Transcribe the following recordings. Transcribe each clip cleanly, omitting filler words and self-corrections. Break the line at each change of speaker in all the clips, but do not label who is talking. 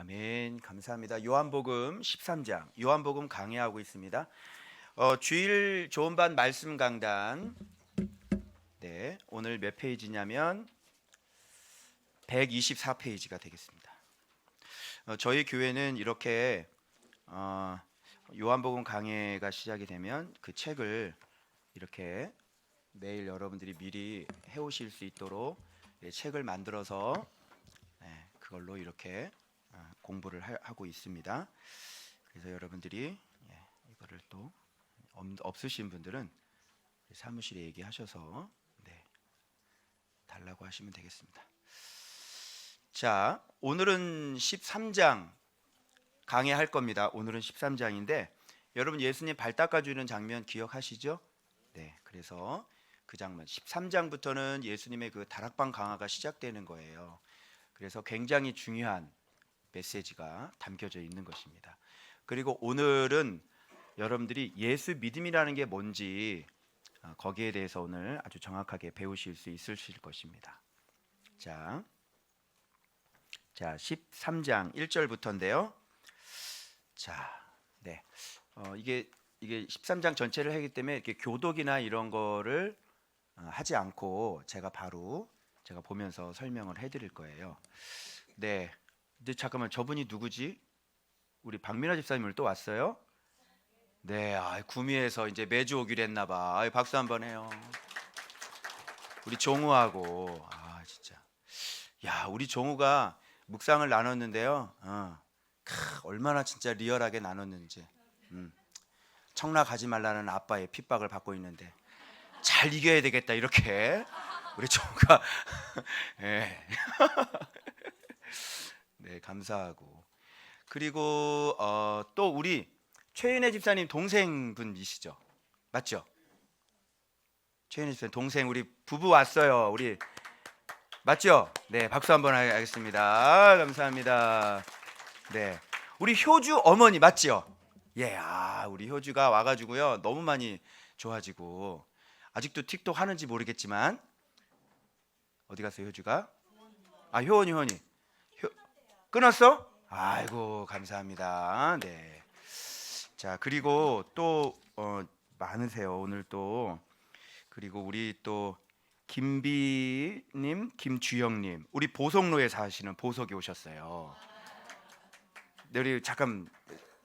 아멘. 감사합니다. 요한복음 13장 요한복음 강해하고 있습니다. 주일 좋은 반 말씀 강단. 네, 오늘 몇 페이지냐면 124페이지가 되겠습니다. 저희 교회는 이렇게 요한복음 강해가 시작이 되면 그 책을 이렇게 매일 여러분들이 미리 해오실 수 있도록 책을 만들어서 그걸로 이렇게 공부를 하고 있습니다. 그래서 여러분들이 이거를 또 없으신 분들은 사무실에 얘기하셔서 달라고 하시면 되겠습니다. 자, 오늘은 13장 강해할 겁니다. 오늘은 13장인데 여러분 예수님 발 닦아주는 장면 기억하시죠? 네, 그래서 그 장면 13장부터는 예수님의 그 다락방 강화가 시작되는 거예요. 그래서 굉장히 중요한 메시지가 담겨져 있는 것입니다. 그리고 오늘은 여러분들이 예수 믿음이라는 게 뭔지 거기에 대해서 오늘 아주 정확하게 배우실 수 있으실 것입니다. 자 13장 1절부터인데요. 이게 13장 전체를 하기 때문에 이렇게 교독이나 이런 거를 하지 않고 제가 보면서 설명을 해드릴 거예요. 네. 근데 잠깐만, 저분이 누구지? 우리 박민아 집사님 또 왔어요? 네, 구미에서 이제 매주 오기로 했나봐. 박수 한번 해요. 우리 종우하고 진짜 우리 종우가 묵상을 나눴는데요. 얼마나 진짜 리얼하게 나눴는지. 청라 가지 말라는 아빠의 핍박을 받고 있는데 잘 이겨야 되겠다 이렇게 우리 종우가 네. 네, 감사하고. 그리고 또 우리 최은혜 집사님 동생분이시죠? 맞죠? 최은혜 집사님 동생 우리 부부 왔어요. 우리 맞죠? 네, 박수 한번 하겠습니다. 감사합니다. 네, 우리 효주 어머니 맞죠? 예, 우리 효주가 와가지고요 너무 많이 좋아지고 아직도 틱톡 하는지 모르겠지만 어디 갔어요 효주가? 효원이 끊었어? 아이고 감사합니다. 네. 자, 그리고 또 많으세요 오늘 또. 그리고 우리 또 김비님, 김주영님, 우리 보석로에 사시는 보석이 오셨어요. 네, 우리 잠깐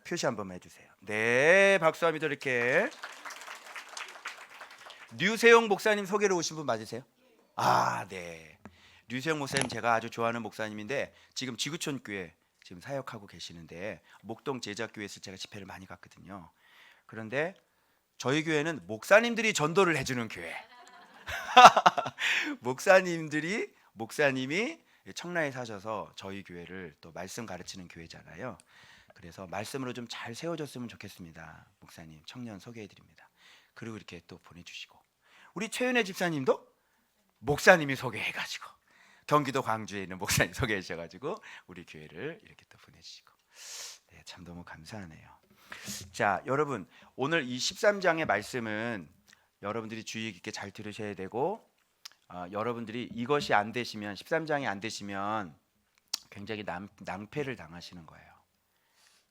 표시 한번 해주세요. 네, 박수합니다. 이렇게 류세용 목사님 소개로 오신 분 맞으세요? 네. 류세용 목사님 제가 아주 좋아하는 목사님인데 지금 지구촌 교회 지금 사역하고 계시는데 목동 제자교회에서 제가 집회를 많이 갔거든요. 그런데 저희 교회는 목사님들이 전도를 해주는 교회. 목사님이 청라에 사셔서 저희 교회를 또 말씀 가르치는 교회잖아요. 그래서 말씀으로 좀 잘 세워졌으면 좋겠습니다. 목사님 청년 소개해드립니다. 그리고 이렇게 또 보내주시고 우리 최은혜 집사님도 목사님이 소개해가지고 경기도 광주에 있는 목사님 소개해 주셔가지고 우리 교회를 이렇게 또 보내주시고 참 너무 감사하네요. 자, 여러분 오늘 이 13장의 말씀은 여러분들이 주의 깊게 잘 들으셔야 되고 여러분들이 이것이 안 되시면 13장이 안 되시면 굉장히 낭패를 당하시는 거예요.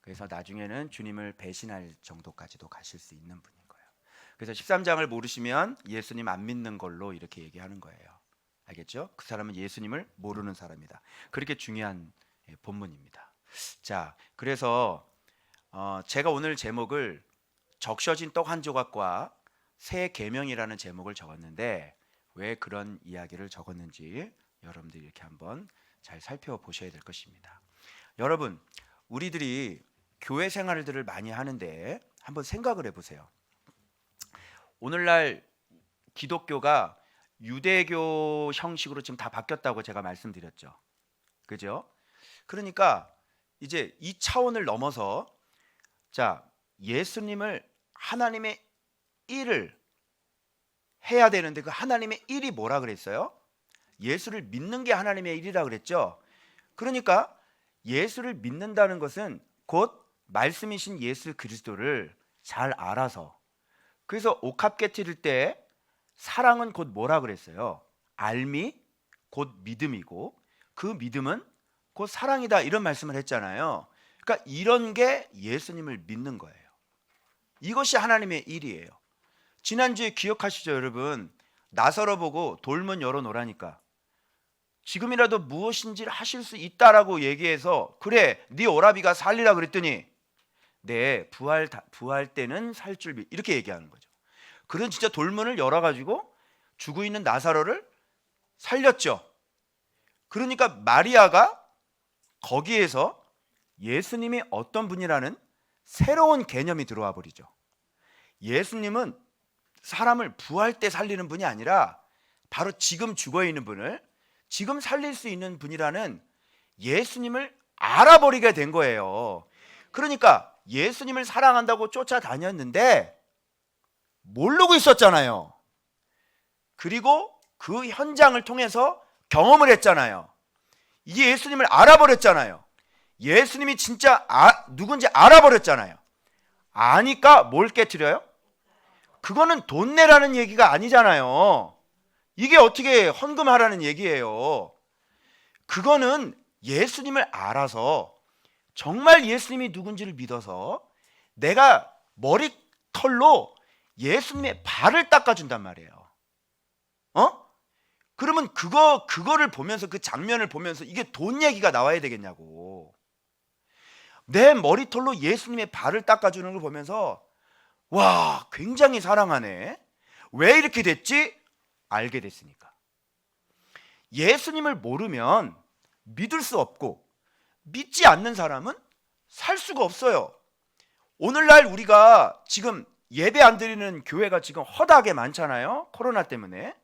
그래서 나중에는 주님을 배신할 정도까지도 가실 수 있는 분인 거예요. 그래서 13장을 모르시면 예수님 안 믿는 걸로 이렇게 얘기하는 거예요. 알겠죠? 그 사람은 예수님을 모르는 사람이다. 그렇게 중요한 본문입니다. 자, 그래서 제가 오늘 제목을 적셔진 떡 한 조각과 새 계명이라는 제목을 적었는데 왜 그런 이야기를 적었는지 여러분들이 이렇게 한번 잘 살펴보셔야 될 것입니다. 여러분, 우리들이 교회 생활들을 많이 하는데 한번 생각을 해보세요. 오늘날 기독교가 유대교 형식으로 지금 다 바뀌었다고 제가 말씀드렸죠. 그죠? 그러니까 이제 이 차원을 넘어서 예수님을 하나님의 일을 해야 되는데 그 하나님의 일이 뭐라 그랬어요? 예수를 믿는 게 하나님의 일이라 그랬죠. 그러니까 예수를 믿는다는 것은 곧 말씀이신 예수 그리스도를 잘 알아서, 그래서 옥합 깨트릴 때 사랑은 곧 뭐라 그랬어요? 알미 곧 믿음이고 그 믿음은 곧 사랑이다 이런 말씀을 했잖아요. 그러니까 이런 게 예수님을 믿는 거예요. 이것이 하나님의 일이에요. 지난주에 기억하시죠, 여러분? 나서러 보고 돌문 열어놓으라니까 지금이라도 무엇인지를 하실 수 있다라고 얘기해서 그래 네 오라비가 살리라 그랬더니 네 부활 때는 살 줄 이렇게 얘기하는 거죠. 그런 진짜 돌문을 열어가지고 죽어 있는 나사로를 살렸죠. 그러니까 마리아가 거기에서 예수님이 어떤 분이라는 새로운 개념이 들어와 버리죠. 예수님은 사람을 부활 때 살리는 분이 아니라 바로 지금 죽어 있는 분을 지금 살릴 수 있는 분이라는 예수님을 알아버리게 된 거예요. 그러니까 예수님을 사랑한다고 쫓아다녔는데 모르고 있었잖아요. 그리고 그 현장을 통해서 경험을 했잖아요. 이제 예수님을 알아버렸잖아요. 예수님이 진짜 누군지 알아버렸잖아요. 아니까 뭘 깨트려요? 그거는 돈 내라는 얘기가 아니잖아요. 이게 어떻게 헌금하라는 얘기예요. 그거는 예수님을 알아서 정말 예수님이 누군지를 믿어서 내가 머리털로 예수님의 발을 닦아준단 말이에요. 그러면 그거를 보면서 그 장면을 보면서 이게 돈 얘기가 나와야 되겠냐고. 내 머리털로 예수님의 발을 닦아주는 걸 보면서 와 굉장히 사랑하네. 왜 이렇게 됐지? 알게 됐으니까. 예수님을 모르면 믿을 수 없고 믿지 않는 사람은 살 수가 없어요. 오늘날 우리가 지금 예배 안 드리는 교회가 지금 허다하게 많잖아요. 코로나 때문에.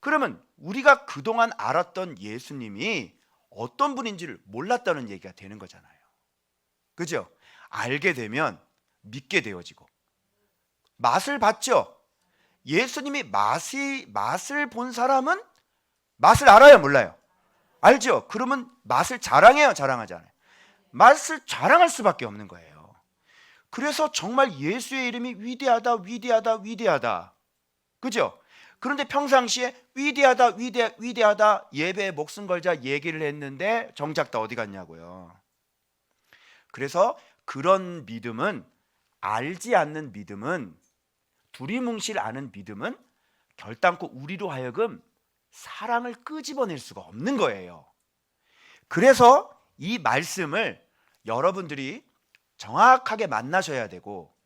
그러면 우리가 그동안 알았던 예수님이 어떤 분인지를 몰랐다는 얘기가 되는 거잖아요. 그죠? 알게 되면 믿게 되어지고 맛을 봤죠? 예수님이 맛을 본 사람은 맛을 알아요? 몰라요? 알죠? 그러면 맛을 자랑해요? 자랑하지 않아요? 맛을 자랑할 수밖에 없는 거예요. 그래서 정말 예수의 이름이 위대하다 위대하다 위대하다. 그죠? 그런데 평상시에 위대하다 위대하다 예배에 목숨 걸자 얘기를 했는데 정작 다 어디 갔냐고요. 그래서 그런 믿음은 알지 않는 믿음은 두리뭉실 아는 믿음은 결단코 우리로 하여금 사랑을 끄집어낼 수가 없는 거예요. 그래서 이 말씀을 여러분들이 정확하게 만나셔야 되고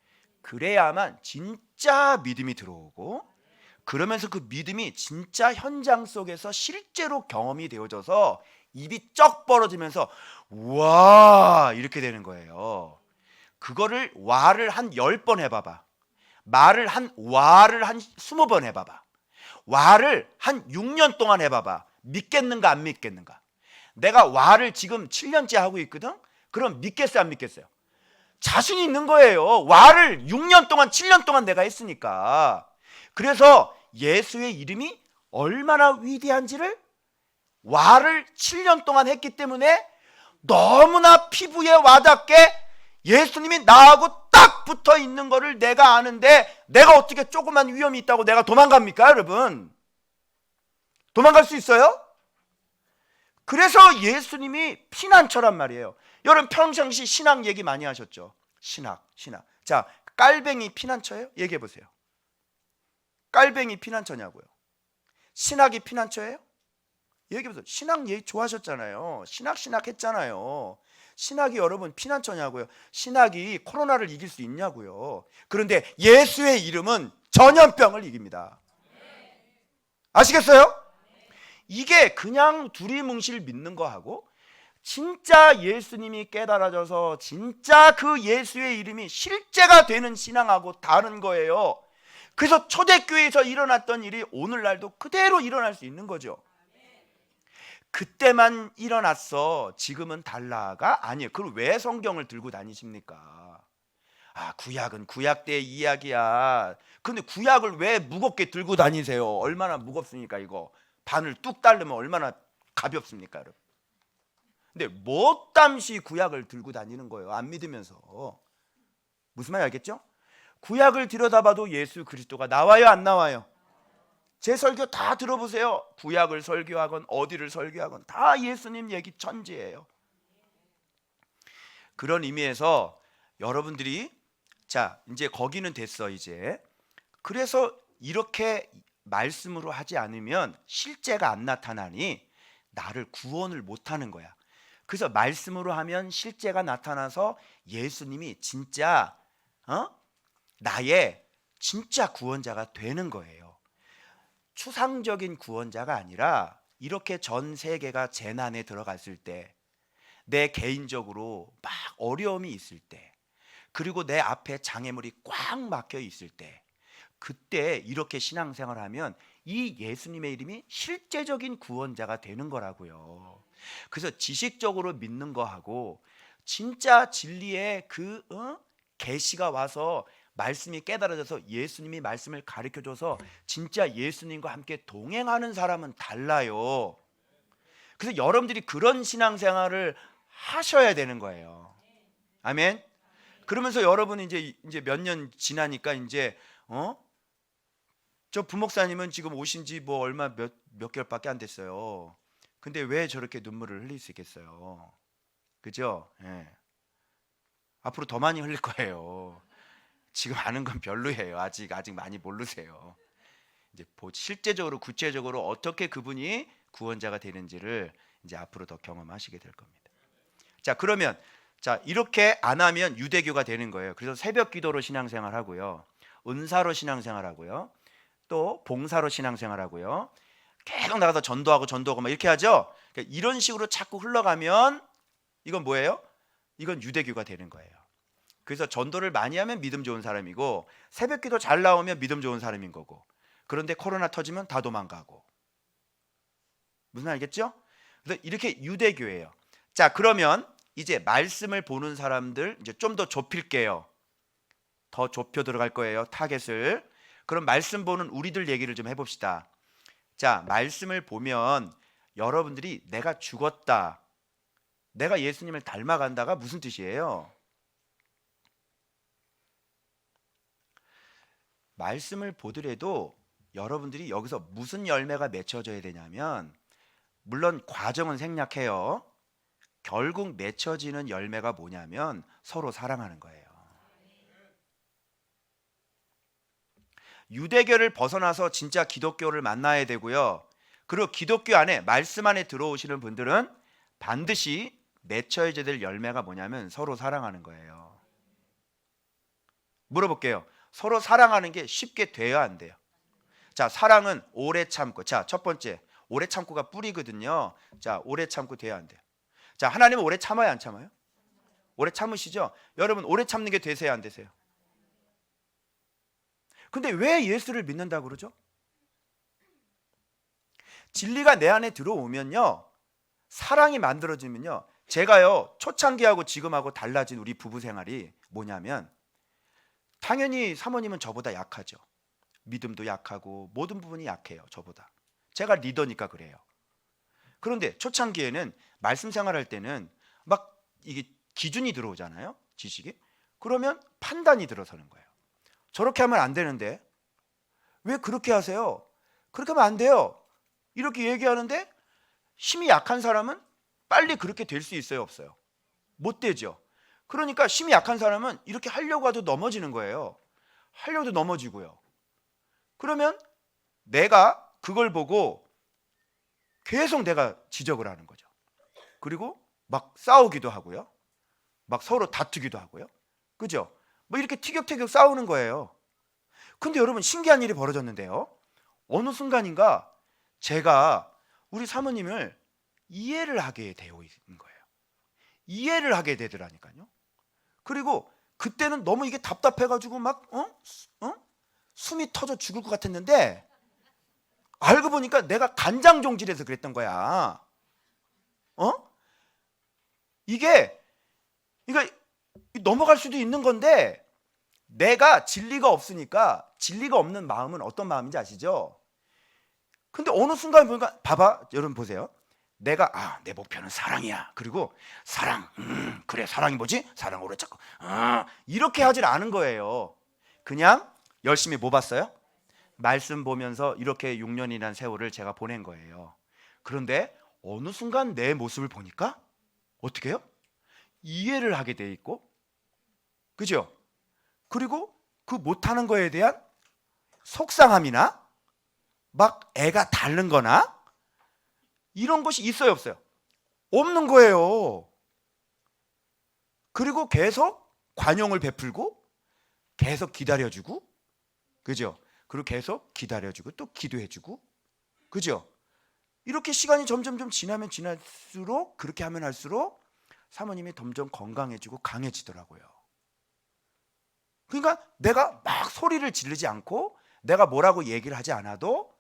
그래야만 진짜 믿음이 들어오고 그러면서 그 믿음이 진짜 현장 속에서 실제로 경험이 되어져서 입이 쩍 벌어지면서 와 이렇게 되는 거예요. 그거를 와를 한 10번 해봐봐. 와를 한 20번 해봐봐. 와를 한 6년 동안 해봐봐. 믿겠는가 안 믿겠는가. 내가 와를 지금 7년째 하고 있거든. 그럼 믿겠어요 안 믿겠어요? 자신이 있는 거예요. 와를 6년 동안 7년 동안 내가 했으니까. 그래서 예수의 이름이 얼마나 위대한지를 와를 7년 동안 했기 때문에 너무나 피부에 와닿게 예수님이 나하고 딱 붙어 있는 거를 내가 아는데 내가 어떻게 조그만 위험이 있다고 내가 도망갑니까 여러분? 도망갈 수 있어요? 그래서 예수님이 피난처란 말이에요. 여러분 평상시 신학 얘기 많이 하셨죠? 신학. 자, 깔뱅이 피난처예요? 얘기해 보세요. 깔뱅이 피난처냐고요? 신학이 피난처예요? 얘기해 보세요. 신학 얘기 좋아하셨잖아요. 신학 했잖아요. 신학이 여러분 피난처냐고요? 신학이 코로나를 이길 수 있냐고요? 그런데 예수의 이름은 전염병을 이깁니다. 아시겠어요? 이게 그냥 두리뭉실 믿는 거하고 진짜 예수님이 깨달아져서 진짜 그 예수의 이름이 실제가 되는 신앙하고 다른 거예요. 그래서 초대교회에서 일어났던 일이 오늘날도 그대로 일어날 수 있는 거죠. 그때만 일어났어. 지금은 달라가 아니에요. 그럼 왜 성경을 들고 다니십니까? 구약은 구약 때 이야기야. 근데 구약을 왜 무겁게 들고 다니세요? 얼마나 무겁습니까 이거? 바늘 뚝 따르면 얼마나 가볍습니까 여러분? 근데 못담시 구약을 들고 다니는 거예요. 안 믿으면서. 무슨 말인지 알겠죠? 구약을 들여다봐도 예수 그리스도가 나와요 안 나와요? 제 설교 다 들어보세요. 구약을 설교하건 어디를 설교하건 다 예수님 얘기 천지예요. 그런 의미에서 여러분들이 자 이제 거기는 됐어 이제. 그래서 이렇게 말씀으로 하지 않으면 실제가 안 나타나니 나를 구원을 못하는 거야. 그래서 말씀으로 하면 실제가 나타나서 예수님이 진짜 나의 진짜 구원자가 되는 거예요. 추상적인 구원자가 아니라 이렇게 전 세계가 재난에 들어갔을 때, 내 개인적으로 막 어려움이 있을 때, 그리고 내 앞에 장애물이 꽉 막혀 있을 때, 그때 이렇게 신앙생활하면 이 예수님의 이름이 실제적인 구원자가 되는 거라고요. 그래서 지식적으로 믿는 거하고 진짜 진리의 그 계시가 와서 말씀이 깨달아져서 예수님이 말씀을 가르쳐줘서 진짜 예수님과 함께 동행하는 사람은 달라요. 그래서 여러분들이 그런 신앙생활을 하셔야 되는 거예요. 아멘. 그러면서 여러분이 이제 몇 년 지나니까 이제 저 부목사님은 지금 오신 지 뭐 얼마 몇 개월밖에 안 됐어요. 근데 왜 저렇게 눈물을 흘릴 수 있겠어요? 그죠? 예. 앞으로 더 많이 흘릴 거예요. 지금 아는 건 별로예요. 아직 많이 모르세요. 이제 실제적으로 구체적으로 어떻게 그분이 구원자가 되는지를 이제 앞으로 더 경험하시게 될 겁니다. 자, 그러면 자, 이렇게 안 하면 유대교가 되는 거예요. 그래서 새벽 기도로 신앙생활 하고요. 은사로 신앙생활 하고요. 또 봉사로 신앙생활 하고요. 계속 나가서 전도하고 막 이렇게 하죠. 그러니까 이런 식으로 자꾸 흘러가면 이건 뭐예요? 이건 유대교가 되는 거예요. 그래서 전도를 많이 하면 믿음 좋은 사람이고 새벽 기도 잘 나오면 믿음 좋은 사람인 거고, 그런데 코로나 터지면 다 도망가고. 무슨 알겠죠? 그래서 이렇게 유대교예요. 자, 그러면 이제 말씀을 보는 사람들 이제 좀 더 좁힐게요. 더 좁혀 들어갈 거예요, 타겟을. 그럼 말씀 보는 우리들 얘기를 좀 해봅시다. 자, 말씀을 보면 여러분들이 내가 죽었다, 내가 예수님을 닮아간다가 무슨 뜻이에요? 말씀을 보더라도 여러분들이 여기서 무슨 열매가 맺혀져야 되냐면, 물론 과정은 생략해요. 결국 맺혀지는 열매가 뭐냐면 서로 사랑하는 거예요. 유대교를 벗어나서 진짜 기독교를 만나야 되고요. 그리고 기독교 안에 말씀 안에 들어오시는 분들은 반드시 맺혀야 될 열매가 뭐냐면 서로 사랑하는 거예요. 물어볼게요. 서로 사랑하는 게 쉽게 돼야 안 돼요? 자, 사랑은 오래 참고. 자, 첫 번째, 오래 참고가 뿌리거든요. 자, 오래 참고 돼야 안 돼요? 자, 하나님은 오래 참아요, 안 참아요? 오래 참으시죠? 여러분 오래 참는 게 되세요, 안 되세요? 근데 왜 예수를 믿는다고 그러죠? 진리가 내 안에 들어오면요, 사랑이 만들어지면요, 제가요 초창기하고 지금하고 달라진 우리 부부 생활이 뭐냐면, 당연히 사모님은 저보다 약하죠. 믿음도 약하고 모든 부분이 약해요, 저보다. 제가 리더니까 그래요. 그런데 초창기에는 말씀 생활할 때는 막 이게 기준이 들어오잖아요, 지식이. 그러면 판단이 들어서는 거예요. 저렇게 하면 안 되는데 왜 그렇게 하세요? 그렇게 하면 안 돼요. 이렇게 얘기하는데 힘이 약한 사람은 빨리 그렇게 될 수 있어요, 없어요? 못 되죠. 그러니까 힘이 약한 사람은 이렇게 하려고 해도 넘어지는 거예요. 하려도 넘어지고요. 그러면 내가 그걸 보고 계속 내가 지적을 하는 거죠. 그리고 막 싸우기도 하고요. 막 서로 다투기도 하고요. 그죠? 뭐 이렇게 티격태격 싸우는 거예요. 근데 여러분 신기한 일이 벌어졌는데요. 어느 순간인가 제가 우리 사모님을 이해를 하게 되어 있는 거예요. 이해를 하게 되더라니까요. 그리고 그때는 너무 이게 답답해가지고 막 숨이 터져 죽을 것 같았는데, 알고 보니까 내가 간장종질해서 그랬던 거야. 이게 넘어갈 수도 있는 건데, 내가 진리가 없으니까, 진리가 없는 마음은 어떤 마음인지 아시죠? 근데 어느 순간 보니까, 봐봐 여러분 보세요. 내가 내 목표는 사랑이야. 그리고 사랑, 그래 사랑이 뭐지? 사랑 오래 찾고 이렇게 하질 않은 거예요. 그냥 열심히 뭐 봤어요? 말씀 보면서 이렇게 6년이라는 세월을 제가 보낸 거예요. 그런데 어느 순간 내 모습을 보니까 어떻게 해요? 이해를 하게 돼 있고, 그죠? 그리고 그 못하는 거에 대한 속상함이나 막 애가 다른 거나 이런 것이 있어요, 없어요? 없는 거예요. 그리고 계속 관용을 베풀고 계속 기다려주고, 그죠? 그리고 계속 기다려주고 또 기도해주고, 그죠? 이렇게 시간이 점점 지나면 지날수록, 그렇게 하면 할수록 사모님이 점점 건강해지고 강해지더라고요. 그러니까 내가 막 소리를 지르지 않고 내가 뭐라고 얘기를 하지 않아도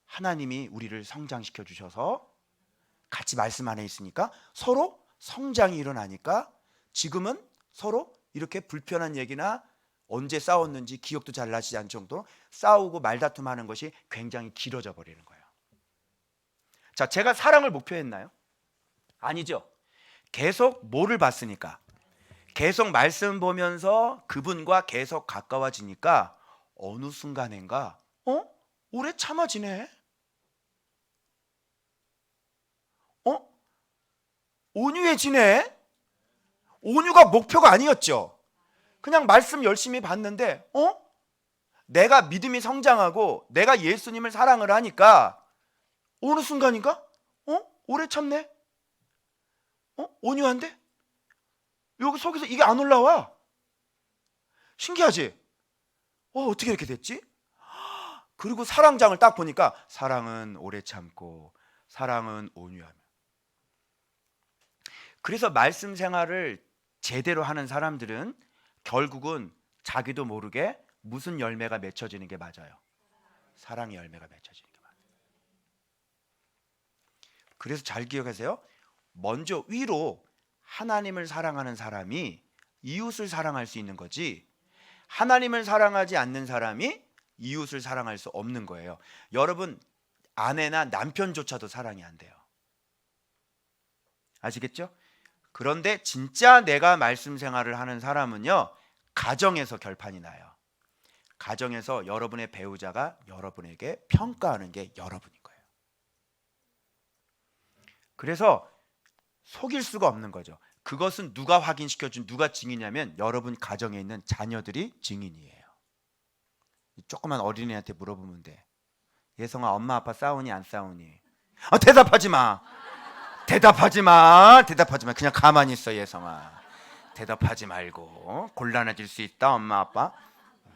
하나님이 우리를 성장시켜 주셔서 같이 말씀 안에 있으니까 서로 성장이 일어나니까 지금은 서로 이렇게 불편한 얘기나 언제 싸웠는지 기억도 잘 나지 않을 정도로 싸우고 말다툼하는 것이 굉장히 길어져 버리는 거예요. 자, 제가 사랑을 목표했나요? 아니죠. 계속 뭐를 봤으니까, 계속 말씀 보면서 그분과 계속 가까워지니까 어느 순간인가 오래 참아지네. 온유해지네. 온유가 목표가 아니었죠. 그냥 말씀 열심히 봤는데 내가 믿음이 성장하고 내가 예수님을 사랑을 하니까 어느 순간인가 오래 참네. 온유한데 여기 속에서 이게 안 올라와. 신기하지? 어떻게 이렇게 됐지? 그리고 사랑장을 딱 보니까 사랑은 오래 참고 사랑은 온유하며. 그래서 말씀 생활을 제대로 하는 사람들은 결국은 자기도 모르게 무슨 열매가 맺혀지는 게 맞아요? 사랑의 열매가 맺혀지는 게 맞아요. 그래서 잘 기억하세요. 먼저 위로 하나님을 사랑하는 사람이 이웃을 사랑할 수 있는 거지, 하나님을 사랑하지 않는 사람이 이웃을 사랑할 수 없는 거예요. 여러분, 아내나 남편조차도 사랑이 안 돼요. 아시겠죠? 그런데 진짜 내가 말씀 생활을 하는 사람은요, 가정에서 결판이 나요. 가정에서 여러분의 배우자가 여러분에게 평가하는 게 여러분인 거예요. 그래서 속일 수가 없는 거죠. 그것은 누가 확인시켜준, 누가 증인이냐면 여러분 가정에 있는 자녀들이 증인이에요. 조그만 어린애한테 물어보면 돼. 예성아, 엄마 아빠 싸우니 안 싸우니? 대답하지 마. 대답하지 마. 그냥 가만히 있어, 예성아. 대답하지 말고. 곤란해질 수 있다, 엄마 아빠.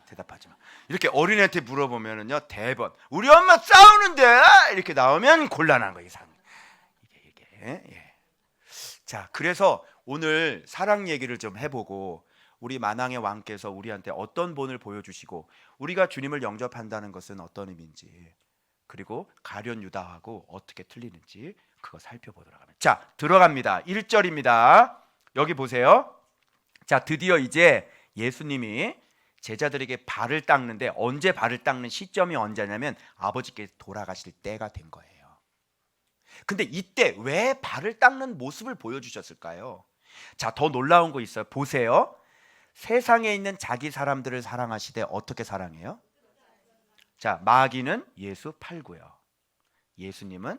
대답하지 마. 이렇게 어린애한테 물어보면은요, 대번 우리 엄마 싸우는데 이렇게 나오면 곤란한 거 이상. 이게 예. 자, 그래서 오늘 사랑 얘기를 좀 해보고, 우리 만왕의 왕께서 우리한테 어떤 본을 보여주시고 우리가 주님을 영접한다는 것은 어떤 의미인지, 그리고 가룟 유다하고 어떻게 틀리는지 그거 살펴보도록 합니다. 자, 들어갑니다. 1절입니다. 여기 보세요. 자, 드디어 이제 예수님이 제자들에게 발을 닦는데, 언제 발을 닦는 시점이 언제냐면 아버지께서 돌아가실 때가 된 거예요. 근데 이때 왜 발을 닦는 모습을 보여주셨을까요? 자, 더 놀라운 거 있어요. 보세요. 세상에 있는 자기 사람들을 사랑하시되 어떻게 사랑해요? 자, 마귀는 예수 팔고요. 예수님은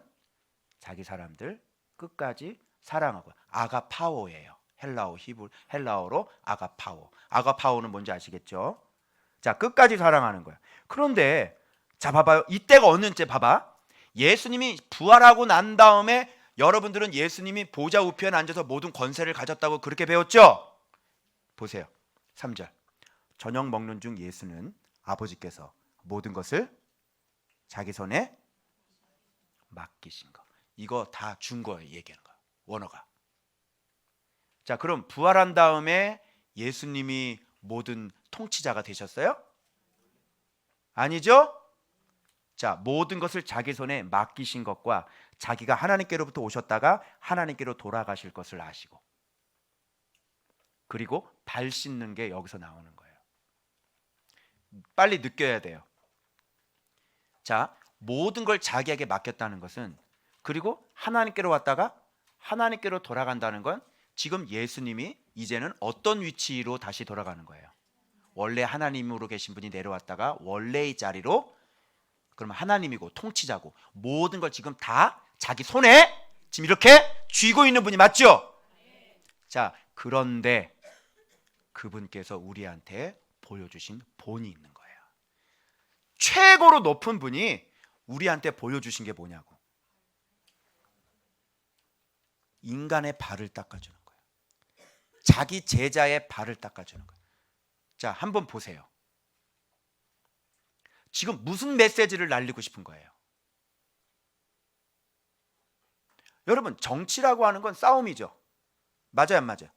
자기 사람들 끝까지 사랑하고, 아가파오예요. 헬라어로 아가파오. 아가파오는 뭔지 아시겠죠? 자, 끝까지 사랑하는 거예요. 그런데 자, 봐봐요. 이때가 어느 때 봐봐. 예수님이 부활하고 난 다음에 여러분들은 예수님이 보좌 우편에 앉아서 모든 권세를 가졌다고 그렇게 배웠죠? 보세요. 3절. 저녁 먹는 중 예수는 아버지께서 모든 것을 자기 손에 맡기신 거. 이거 다 준 거예요. 얘기하는 거. 원어가. 자, 그럼 부활한 다음에 예수님이 모든 통치자가 되셨어요? 아니죠? 자, 모든 것을 자기 손에 맡기신 것과 자기가 하나님께로부터 오셨다가 하나님께로 돌아가실 것을 아시고, 그리고 발 씻는 게 여기서 나오는 거예요. 빨리 느껴야 돼요. 자, 모든 걸 자기에게 맡겼다는 것은, 그리고 하나님께로 왔다가 하나님께로 돌아간다는 건, 지금 예수님이 이제는 어떤 위치로 다시 돌아가는 거예요? 원래 하나님으로 계신 분이 내려왔다가 원래의 자리로 그러면 하나님이고 통치자고 모든 걸 지금 다 자기 손에 지금 이렇게 쥐고 있는 분이 맞죠? 자, 그런데 그분께서 우리한테 보여주신 본이 있는 거예요. 최고로 높은 분이 우리한테 보여주신 게 뭐냐고. 인간의 발을 닦아주는 거예요. 자기 제자의 발을 닦아주는 거예요. 자, 한번 보세요. 지금 무슨 메시지를 날리고 싶은 거예요? 여러분, 정치라고 하는 건 싸움이죠. 맞아요, 안 맞아요?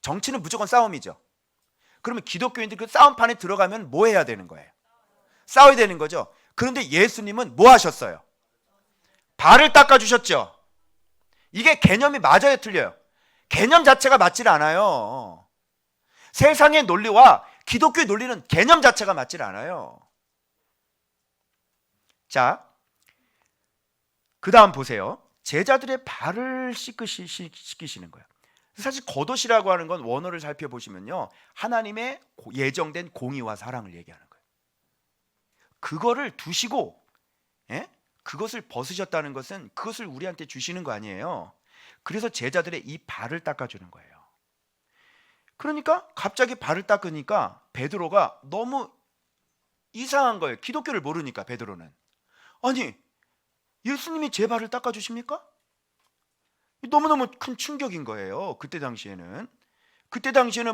정치는 무조건 싸움이죠. 그러면 기독교인들이 그 싸움판에 들어가면 뭐 해야 되는 거예요? 싸워야 되는 거죠. 그런데 예수님은 뭐 하셨어요? 발을 닦아주셨죠. 이게 개념이 맞아요, 틀려요? 개념 자체가 맞질 않아요. 세상의 논리와 기독교의 논리는 개념 자체가 맞질 않아요. 자, 그 다음 보세요. 제자들의 발을 씻기시는 거예요. 사실 겉옷이라고 하는 건 원어를 살펴보시면요, 하나님의 예정된 공의와 사랑을 얘기하는 거예요. 그거를 두시고 그것을 벗으셨다는 것은 그것을 우리한테 주시는 거 아니에요. 그래서 제자들의 이 발을 닦아주는 거예요. 그러니까 갑자기 발을 닦으니까 베드로가 너무 이상한 거예요. 기독교를 모르니까 베드로는. 아니, 예수님이 제 발을 닦아주십니까? 너무너무 큰 충격인 거예요. 그때 당시에는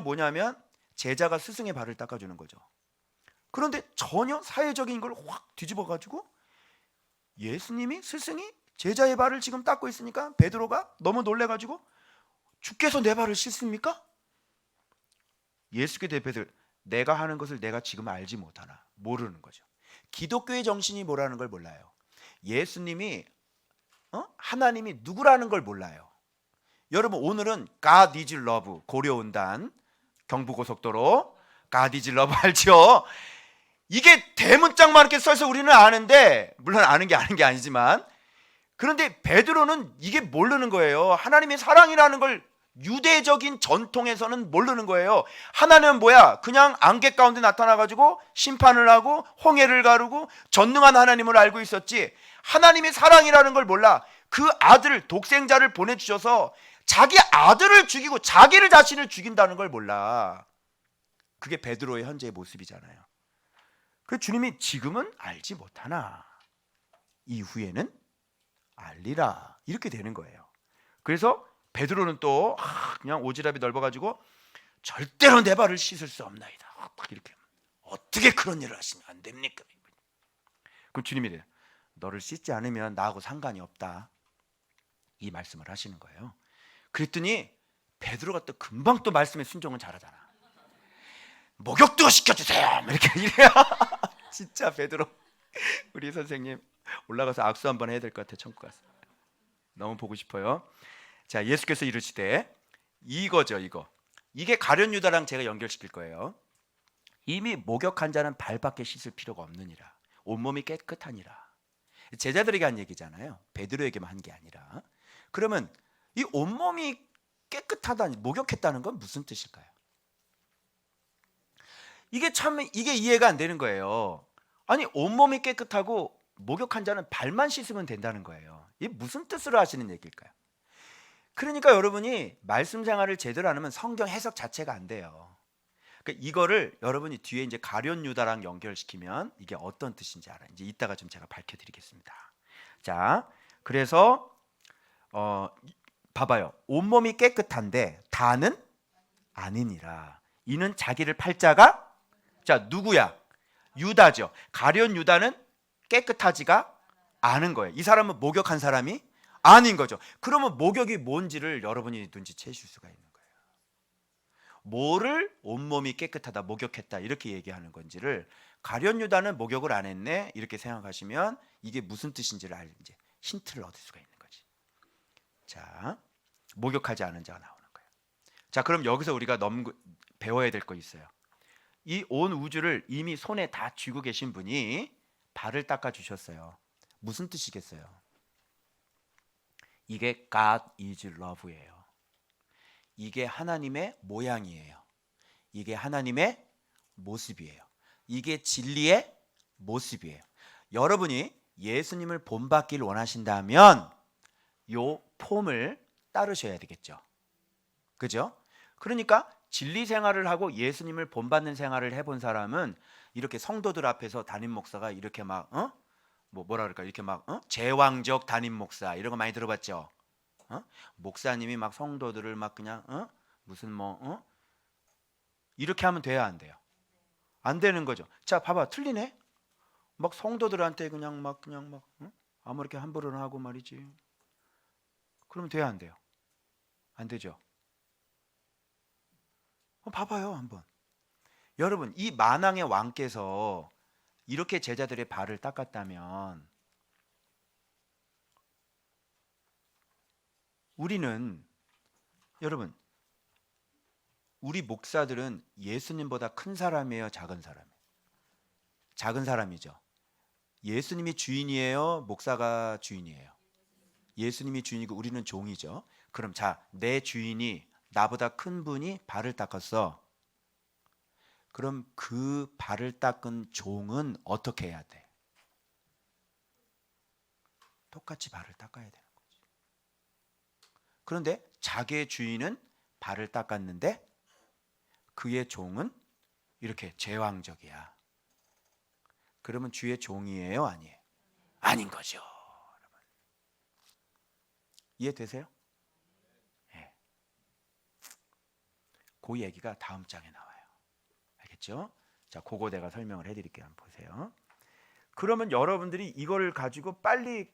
뭐냐면 제자가 스승의 발을 닦아주는 거죠. 그런데 전혀 사회적인 걸 확 뒤집어가지고 예수님이, 스승이 제자의 발을 지금 닦고 있으니까 베드로가 너무 놀래가지고 주께서 내 발을 씻습니까? 예수께 대표해서 내가 하는 것을 내가 지금 알지 못하나, 모르는 거죠. 기독교의 정신이 뭐라는 걸 몰라요. 예수님이 하나님이 누구라는 걸 몰라요. 여러분, 오늘은 God is love 고려온단 경부고속도로 God is love 알죠? 이게 대문짝만 이렇게 써서 우리는 아는데, 물론 아는 게 아니지만, 그런데 베드로는 이게 모르는 거예요. 하나님의 사랑이라는 걸 유대적인 전통에서는 모르는 거예요. 하나님은 뭐야? 그냥 안개 가운데 나타나가지고 심판을 하고 홍해를 가르고 전능한 하나님을 알고 있었지, 하나님의 사랑이라는 걸 몰라. 그 아들, 독생자를 보내주셔서 자기 아들을 죽이고 자기를 자신을 죽인다는 걸 몰라. 그게 베드로의 현재의 모습이잖아요. 그 주님이 지금은 알지 못하나 이후에는 알리라, 이렇게 되는 거예요. 그래서 베드로는 또 그냥 오지랖이 넓어가지고 절대로 내 발을 씻을 수 없나이다, 이렇게. 어떻게 그런 일을 하시면 안 됩니까? 그럼 주님이 이래요. 너를 씻지 않으면 나하고 상관이 없다, 이 말씀을 하시는 거예요. 그랬더니 베드로가 또 금방 또 말씀에 순종을 잘하잖아. 목욕도 시켜주세요, 이렇게 이래요. 진짜 베드로, 우리 선생님 올라가서 악수 한번 해야 될 것 같아. 천국 가서 너무 보고 싶어요. 자, 예수께서 이르시되, 이거죠, 이게 가룟 유다랑 제가 연결시킬 거예요. 이미 목욕한 자는 발밖에 씻을 필요가 없느니라, 온몸이 깨끗하니라. 제자들에게 한 얘기잖아요. 베드로에게만 한 게 아니라. 그러면 이 온몸이 깨끗하다니, 목욕했다는 건 무슨 뜻일까요? 이게 이해가 안 되는 거예요. 아니, 온몸이 깨끗하고 목욕한 자는 발만 씻으면 된다는 거예요. 이게 무슨 뜻으로 하시는 얘기일까요? 그러니까 여러분이 말씀 생활을 제대로 안 하면 성경 해석 자체가 안 돼요. 그러니까 이거를 여러분이 뒤에 이제 가룟 유다랑 연결시키면 이게 어떤 뜻인지 알아요. 이제 이따가 좀 제가 밝혀드리겠습니다. 자, 그래서 봐봐요. 온몸이 깨끗한데 다는 아니니라. 이는 자기를 팔자가, 자, 누구야? 유다죠. 가룟 유다는 깨끗하지가 않은 거예요. 이 사람은 목욕한 사람이 아닌 거죠. 그러면 목욕이 뭔지를 여러분이 눈치채실 수가 있는 거예요. 뭐를 온몸이 깨끗하다, 목욕했다 이렇게 얘기하는 건지를, 가룟 유다는 목욕을 안 했네 이렇게 생각하시면 이게 무슨 뜻인지를 이제 힌트를 얻을 수가 있는 거지. 자, 목욕하지 않은 자가 나오는 거예요. 자, 그럼 여기서 우리가 배워야 될 거 있어요. 이 온 우주를 이미 손에 다 쥐고 계신 분이 발을 닦아 주셨어요. 무슨 뜻이겠어요? 이게 God is love예요. 이게 하나님의 모양이에요. 이게 하나님의 모습이에요. 이게 진리의 모습이에요. 여러분이 예수님을 본받기를 원하신다면 요 폼을 따르셔야 되겠죠. 그죠? 그러니까 진리 생활을 하고 예수님을 본받는 생활을 해본 사람은 이렇게 성도들 앞에서 담임 목사가 이렇게 막 뭐라 그럴까, 이렇게 막 제왕적 담임 목사 이런 거 많이 들어봤죠. 목사님이 막 성도들을 막 그냥 무슨 이렇게 하면 돼야 안 돼요? 안 되는 거죠. 자, 봐봐, 틀리네. 막 성도들한테 그냥 막 아무렇게 함부로 하고 말이지. 그러면 돼야 안 돼요? 안 되죠. 봐봐요 한번. 여러분, 이 만왕의 왕께서 이렇게 제자들의 발을 닦았다면 우리는, 여러분, 우리 목사들은 예수님보다 큰 사람이에요, 작은 사람이에요? 작은 사람이죠. 예수님이 주인이에요, 목사가 주인이에요? 예수님이 주인이고 우리는 종이죠. 그럼 자, 내 주인이 나보다 큰 분이 발을 닦았어. 그럼 그 발을 닦은 종은 어떻게 해야 돼? 똑같이 발을 닦아야 되는 거지. 그런데 자기의 주인은 발을 닦았는데 그의 종은 이렇게 제왕적이야. 그러면 주의 종이에요, 아니에요? 아닌 거죠. 여러분. 이해되세요? 네. 그 얘기가 다음 장에 나와요. 알겠죠? 자, 그거 내가 설명을 해드릴게요. 한번 보세요. 그러면 여러분들이 이거를 가지고 빨리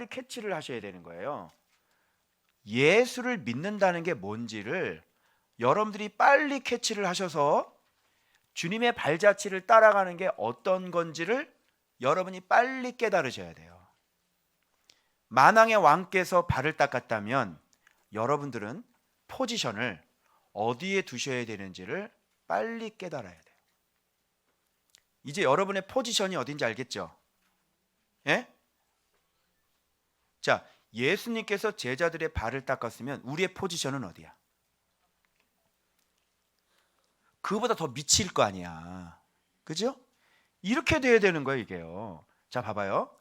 캐치를 하셔야 되는 거예요. 예수를 믿는다는 게 뭔지를 여러분들이 빨리 캐치를 하셔서 주님의 발자취를 따라가는 게 어떤 건지를 여러분이 빨리 깨달으셔야 돼요. 만왕의 왕께서 발을 닦았다면 여러분들은 포지션을 어디에 두셔야 되는지를 빨리 깨달아야 돼요. 이제 여러분의 포지션이 어딘지 알겠죠? 예? 자, 예수님께서 제자들의 발을 닦았으면 우리의 포지션은 어디야? 그보다 더 미칠 거 아니야. 그죠? 이렇게 돼야 되는 거예요, 이게요. 자, 봐봐요.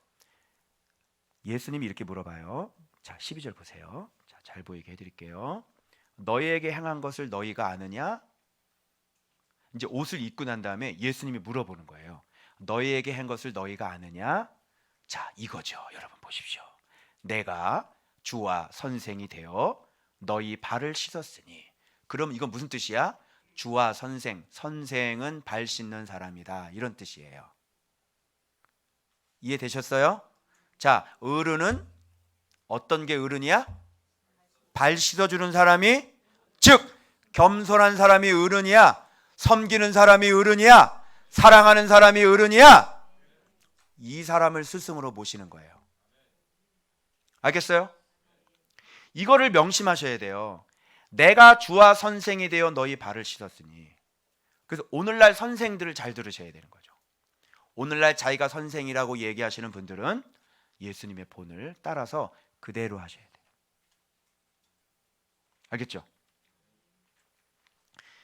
예수님이 이렇게 물어봐요. 자, 12절 보세요. 자, 잘 보이게 해드릴게요. 너희에게 행한 것을 너희가 아느냐? 이제 옷을 입고 난 다음에 예수님이 물어보는 거예요. 너희에게 한 것을 너희가 아느냐? 자, 이거죠. 여러분 보십시오. 내가 주와 선생이 되어 너희 발을 씻었으니. 그럼 이건 무슨 뜻이야? 주와 선생, 선생은 발 씻는 사람이다, 이런 뜻이에요. 이해되셨어요? 자, 어른은 어떤 게 어른이야? 발 씻어주는 사람이, 즉 겸손한 사람이 어른이야? 섬기는 사람이 어른이야? 사랑하는 사람이 어른이야? 이 사람을 스승으로 모시는 거예요. 알겠어요? 이거를 명심하셔야 돼요. 내가 주와 선생이 되어 너희 발을 씻었으니. 그래서 오늘날 선생들을 잘 들으셔야 되는 거죠. 오늘날 자기가 선생이라고 얘기하시는 분들은 예수님의 본을 따라서 그대로 하셔야 돼요. 알겠죠?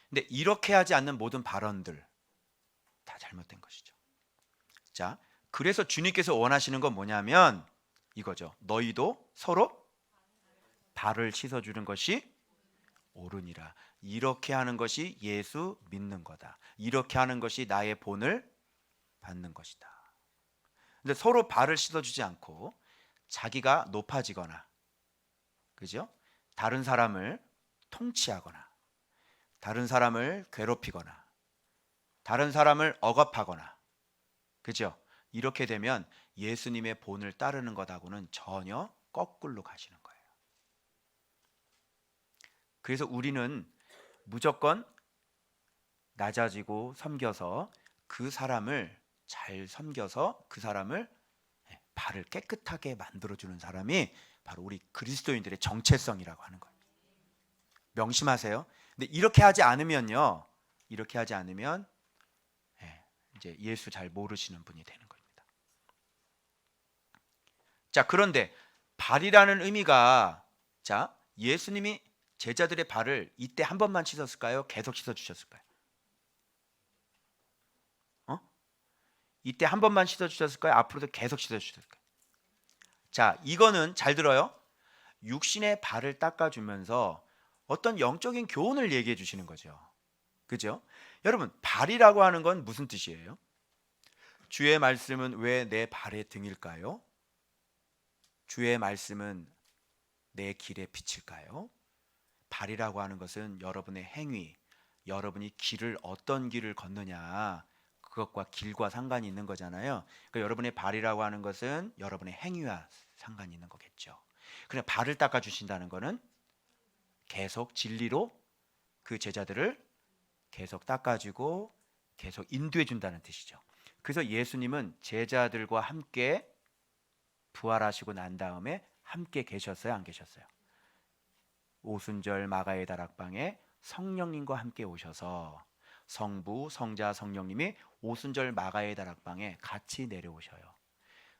근데 이렇게 하지 않는 모든 발언들 다 잘못된 것이죠. 자, 그래서 주님께서 원하시는 건 뭐냐면 이거죠. 너희도 서로 발을 씻어주는 것이 옳으니라. 이렇게 하는 것이 예수 믿는 거다. 이렇게 하는 것이 나의 본을 받는 것이다. 근데 서로 발을 씻어주지 않고 자기가 높아지거나, 그죠? 다른 사람을 통치하거나, 다른 사람을 괴롭히거나, 다른 사람을 억압하거나, 그죠? 이렇게 되면 예수님의 본을 따르는 것하고는 전혀 거꾸로 가시는 거예요. 그래서 우리는 무조건 낮아지고 섬겨서 그 사람을 잘 섬겨서 그 사람을 발을 깨끗하게 만들어주는 사람이 바로 우리 그리스도인들의 정체성이라고 하는 거예요. 명심하세요. 근데 이렇게 하지 않으면요, 이렇게 하지 않으면 이제 예수 잘 모르시는 분이 되는 겁니다. 자, 그런데 발이라는 의미가, 자, 예수님이 제자들의 발을 이때 한 번만 씻었을까요? 계속 씻어주셨을까요? 이때 한 번만 씻어주셨을까요? 앞으로도 계속 씻어주셨을까요? 자, 이거는 잘 들어요. 육신의 발을 닦아주면서 어떤 영적인 교훈을 얘기해 주시는 거죠. 그죠? 여러분, 발이라고 하는 건 무슨 뜻이에요? 주의 말씀은 왜 내 발의 등일까요? 주의 말씀은 내 길의 빛일까요? 발이라고 하는 것은 여러분의 행위, 여러분이 어떤 길을 걷느냐, 그것과 길과 상관이 있는 거잖아요. 그러니까 여러분의 발이라고 하는 것은 여러분의 행위와 상관이 있는 거겠죠. 그냥 발을 닦아 주신다는 것은 계속 진리로 그 제자들을 계속 닦아주고 계속 인도해 준다는 뜻이죠. 그래서 예수님은 제자들과 함께 부활하시고 난 다음에 함께 계셨어요, 안 계셨어요? 오순절 마가의 다락방에 성령님과 함께 오셔서 성부, 성자, 성령님이 오순절 마가의 다락방에 같이 내려오셔요.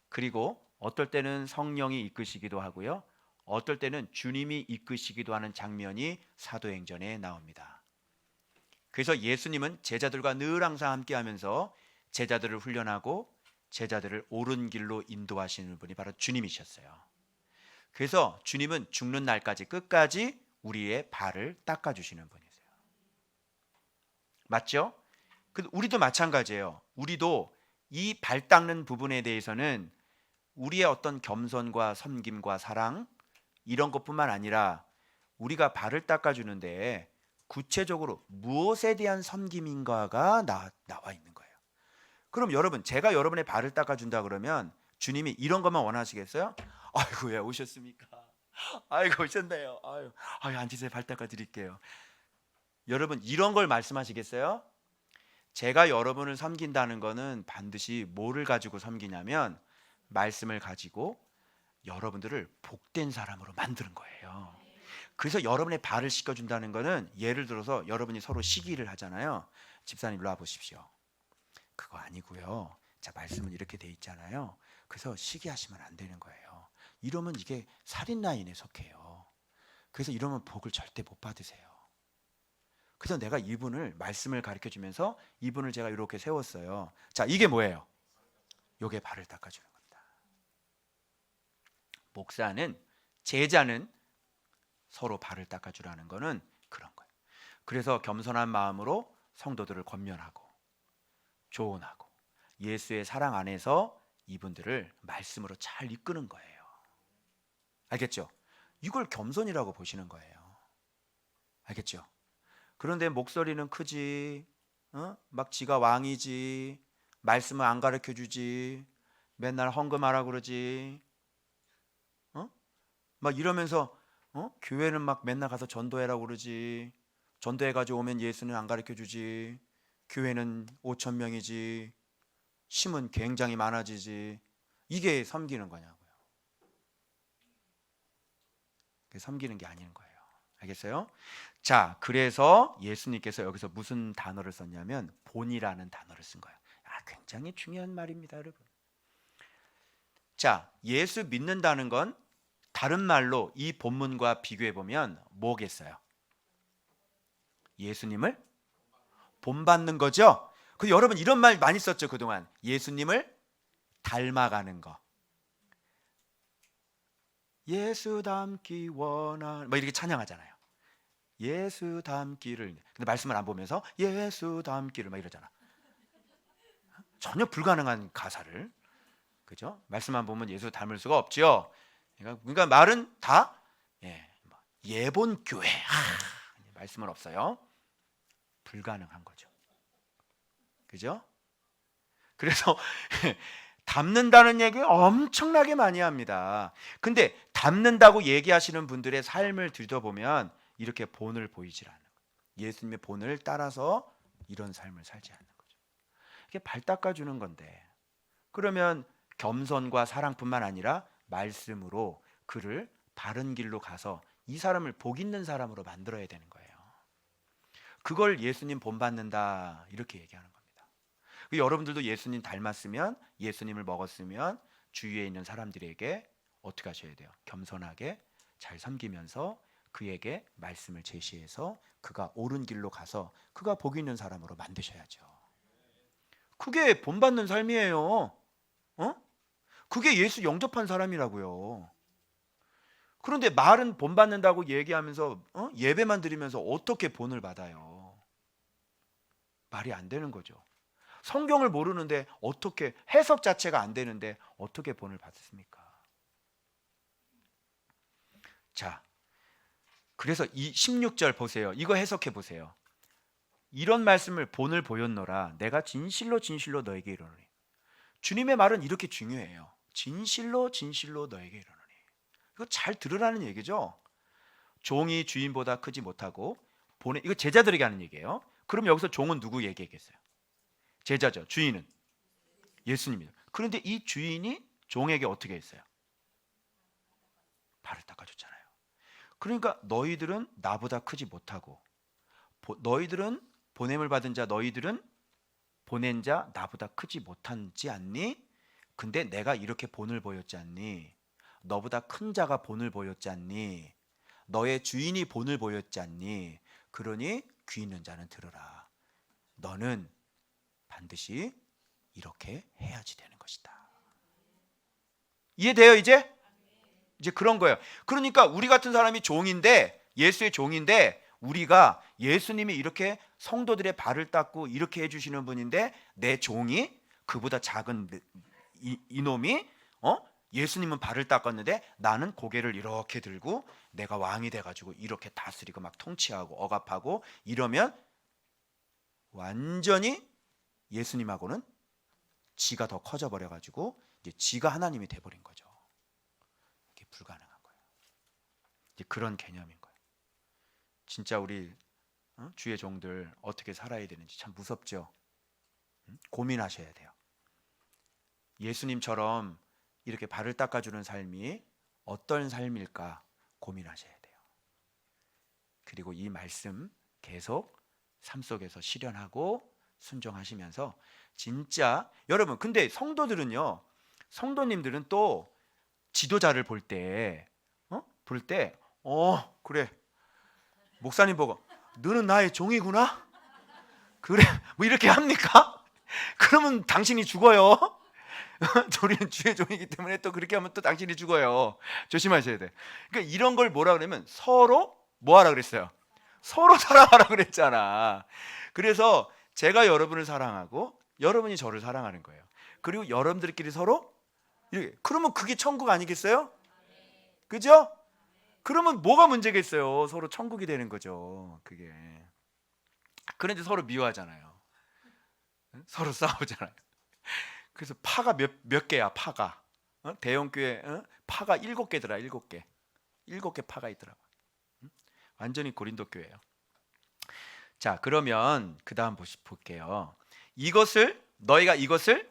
그리고 어떨 때는 성령이 이끄시기도 하고요, 어떨 때는 주님이 이끄시기도 하는 장면이 사도행전에 나옵니다. 그래서 예수님은 제자들과 늘 항상 함께하면서 제자들을 훈련하고 제자들을 옳은 길로 인도하시는 분이 바로 주님이셨어요. 그래서 주님은 죽는 날까지 끝까지 우리의 발을 닦아주시는 분이세요. 맞죠? 우리도 마찬가지예요. 우리도 이 발 닦는 부분에 대해서는 우리의 어떤 겸손과 섬김과 사랑 이런 것뿐만 아니라 우리가 발을 닦아주는데 구체적으로 무엇에 대한 섬김인가가 나와 있는 거예요. 그럼 여러분, 제가 여러분의 발을 닦아준다 그러면 주님이 이런 것만 원하시겠어요? 아이고, 예, 오셨습니까? 아이고, 오셨네요. 아유, 앉으세요. 발 닦아드릴게요. 여러분, 이런 걸 말씀하시겠어요? 제가 여러분을 섬긴다는 거는 반드시 뭐를 가지고 섬기냐면 말씀을 가지고 여러분들을 복된 사람으로 만드는 거예요. 그래서 여러분의 발을 씻겨준다는 거는, 예를 들어서 여러분이 서로 시기를 하잖아요. 집사님 일로 와보십시오. 그거 아니고요. 자, 말씀은 이렇게 돼 있잖아요. 그래서 시기하시면 안 되는 거예요. 이러면 이게 살인 라인에 속해요. 그래서 이러면 복을 절대 못 받으세요. 그래서 내가 이분을 말씀을 가르쳐 주면서 이분을 제가 이렇게 세웠어요. 자, 이게 뭐예요? 요게 발을 닦아주는 겁니다. 목사는, 제자는 서로 발을 닦아주라는 거는 그런 거예요. 그래서 겸손한 마음으로 성도들을 권면하고 조언하고 예수의 사랑 안에서 이분들을 말씀으로 잘 이끄는 거예요. 알겠죠? 이걸 겸손이라고 보시는 거예요. 알겠죠? 그런데 목소리는 크지, 막 지가 왕이지, 말씀을 안 가르쳐 주지, 맨날 헌금하라 그러지, 막 이러면서 교회는 막 맨날 가서 전도해라고 그러지, 전도해가지고 오면 예수는 안 가르쳐 주지, 교회는 5천 명이지, 심은 굉장히 많아지지. 이게 섬기는 거냐고요. 그게 섬기는 게 아닌 거예요. 알겠어요? 자, 그래서 예수님께서 여기서 무슨 단어를 썼냐면 본이라는 단어를 쓴 거예요. 굉장히 중요한 말입니다, 여러분. 자, 예수 믿는다는 건 다른 말로 이 본문과 비교해 보면 뭐겠어요? 예수님을 본받는 거죠. 그 여러분 이런 말 많이 썼죠, 그동안. 예수님을 닮아가는 거. 예수 닮기 원한, 뭐 이렇게 찬양하잖아요. 예수 닮기를. 근데 말씀을 안 보면서 예수 닮기를 막 이러잖아. 전혀 불가능한 가사를. 그죠? 말씀만 보면 예수 닮을 수가 없죠. 그러니까 말은 다 예본 교회. 말씀은 없어요. 불가능한 거죠. 그죠? 그래서 닮는다는 얘기 엄청나게 많이 합니다. 근데 닮는다고 얘기하시는 분들의 삶을 들여다보면 이렇게 본을 보이질 않는 거예요. 예수님의 본을 따라서 이런 삶을 살지 않는 거죠. 이게 발 닦아주는 건데, 그러면 겸손과 사랑뿐만 아니라 말씀으로 그를 바른 길로 가서 이 사람을 복 있는 사람으로 만들어야 되는 거예요. 그걸 예수님 본받는다 이렇게 얘기하는 겁니다. 여러분들도 예수님 닮았으면, 예수님을 먹었으면 주위에 있는 사람들에게 어떻게 하셔야 돼요? 겸손하게 잘 섬기면서 그에게 말씀을 제시해서 그가 옳은 길로 가서 그가 복 있는 사람으로 만드셔야죠. 그게 본받는 삶이에요. 그게 예수 영접한 사람이라고요. 그런데 말은 본받는다고 얘기하면서 예배만 드리면서 어떻게 본을 받아요? 말이 안 되는 거죠. 성경을 모르는데 어떻게, 해석 자체가 안 되는데 어떻게 본을 받습니까? 자, 그래서 이 16절 보세요. 이거 해석해 보세요. 이런 말씀을 본을 보였노라. 내가 진실로 진실로 너에게 이르노니. 주님의 말은 이렇게 중요해요. 진실로 진실로 너에게 이르노니. 이거 잘 들으라는 얘기죠. 종이 주인보다 크지 못하고 이거 제자들에게 하는 얘기예요. 그럼 여기서 종은 누구 얘기했겠어요? 제자죠. 주인은 예수님이죠. 그런데 이 주인이 종에게 어떻게 했어요? 발을 닦아줬잖아요. 그러니까 너희들은 나보다 크지 못하고, 너희들은 보냄을 받은 자, 너희들은 보낸 자 나보다 크지 못한지 않니? 근데 내가 이렇게 본을 보였지 않니? 너보다 큰 자가 본을 보였지 않니? 너의 주인이 본을 보였지 않니? 그러니 귀 있는 자는 들으라. 너는 반드시 이렇게 해야지 되는 것이다. 이해돼요 이제? 이제 그런 거예요. 그러니까 우리 같은 사람이 종인데, 예수의 종인데, 우리가 예수님이 이렇게 성도들의 발을 닦고 이렇게 해주시는 분인데, 내 종이 그보다 작은 이놈이 예수님은 발을 닦았는데 나는 고개를 이렇게 들고 내가 왕이 돼가지고 이렇게 다스리고 막 통치하고 억압하고 이러면 완전히 예수님하고는 지가 더 커져 버려가지고 이제 지가 하나님이 돼버린 거죠. 이게 불가능한 거예요. 이제 그런 개념인 거예요. 진짜 우리 주의 종들 어떻게 살아야 되는지 참 무섭죠. 고민하셔야 돼요. 예수님처럼 이렇게 발을 닦아주는 삶이 어떤 삶일까 고민하셔야 돼요. 그리고 이 말씀 계속 삶 속에서 실현하고 순종하시면서 진짜 여러분, 근데 성도들은요, 성도님들은 또 지도자를 볼 때 그래, 목사님 보고 너는 나의 종이구나? 그래, 뭐 이렇게 합니까? 그러면 당신이 죽어요. 우리는 주의 종이기 때문에 또 그렇게 하면 또 당신이 죽어요. 조심하셔야 돼. 그러니까 이런 걸 뭐라 그러면 서로 뭐 하라 그랬어요? 서로 사랑하라 그랬잖아. 그래서 제가 여러분을 사랑하고 여러분이 저를 사랑하는 거예요. 그리고 여러분들끼리 서로 이렇게, 그러면 그게 천국 아니겠어요? 그죠? 그러면 뭐가 문제겠어요? 서로 천국이 되는 거죠. 그게. 그런데 서로 미워하잖아요. 서로 싸우잖아요. 그래서 파가 몇 개야, 파가. 대형교회 파가 7개더라. 7개. 7개 파가 있더라고. 완전히 고린도 교회예요. 자, 그러면 그 다음 볼게요. 너희가 이것을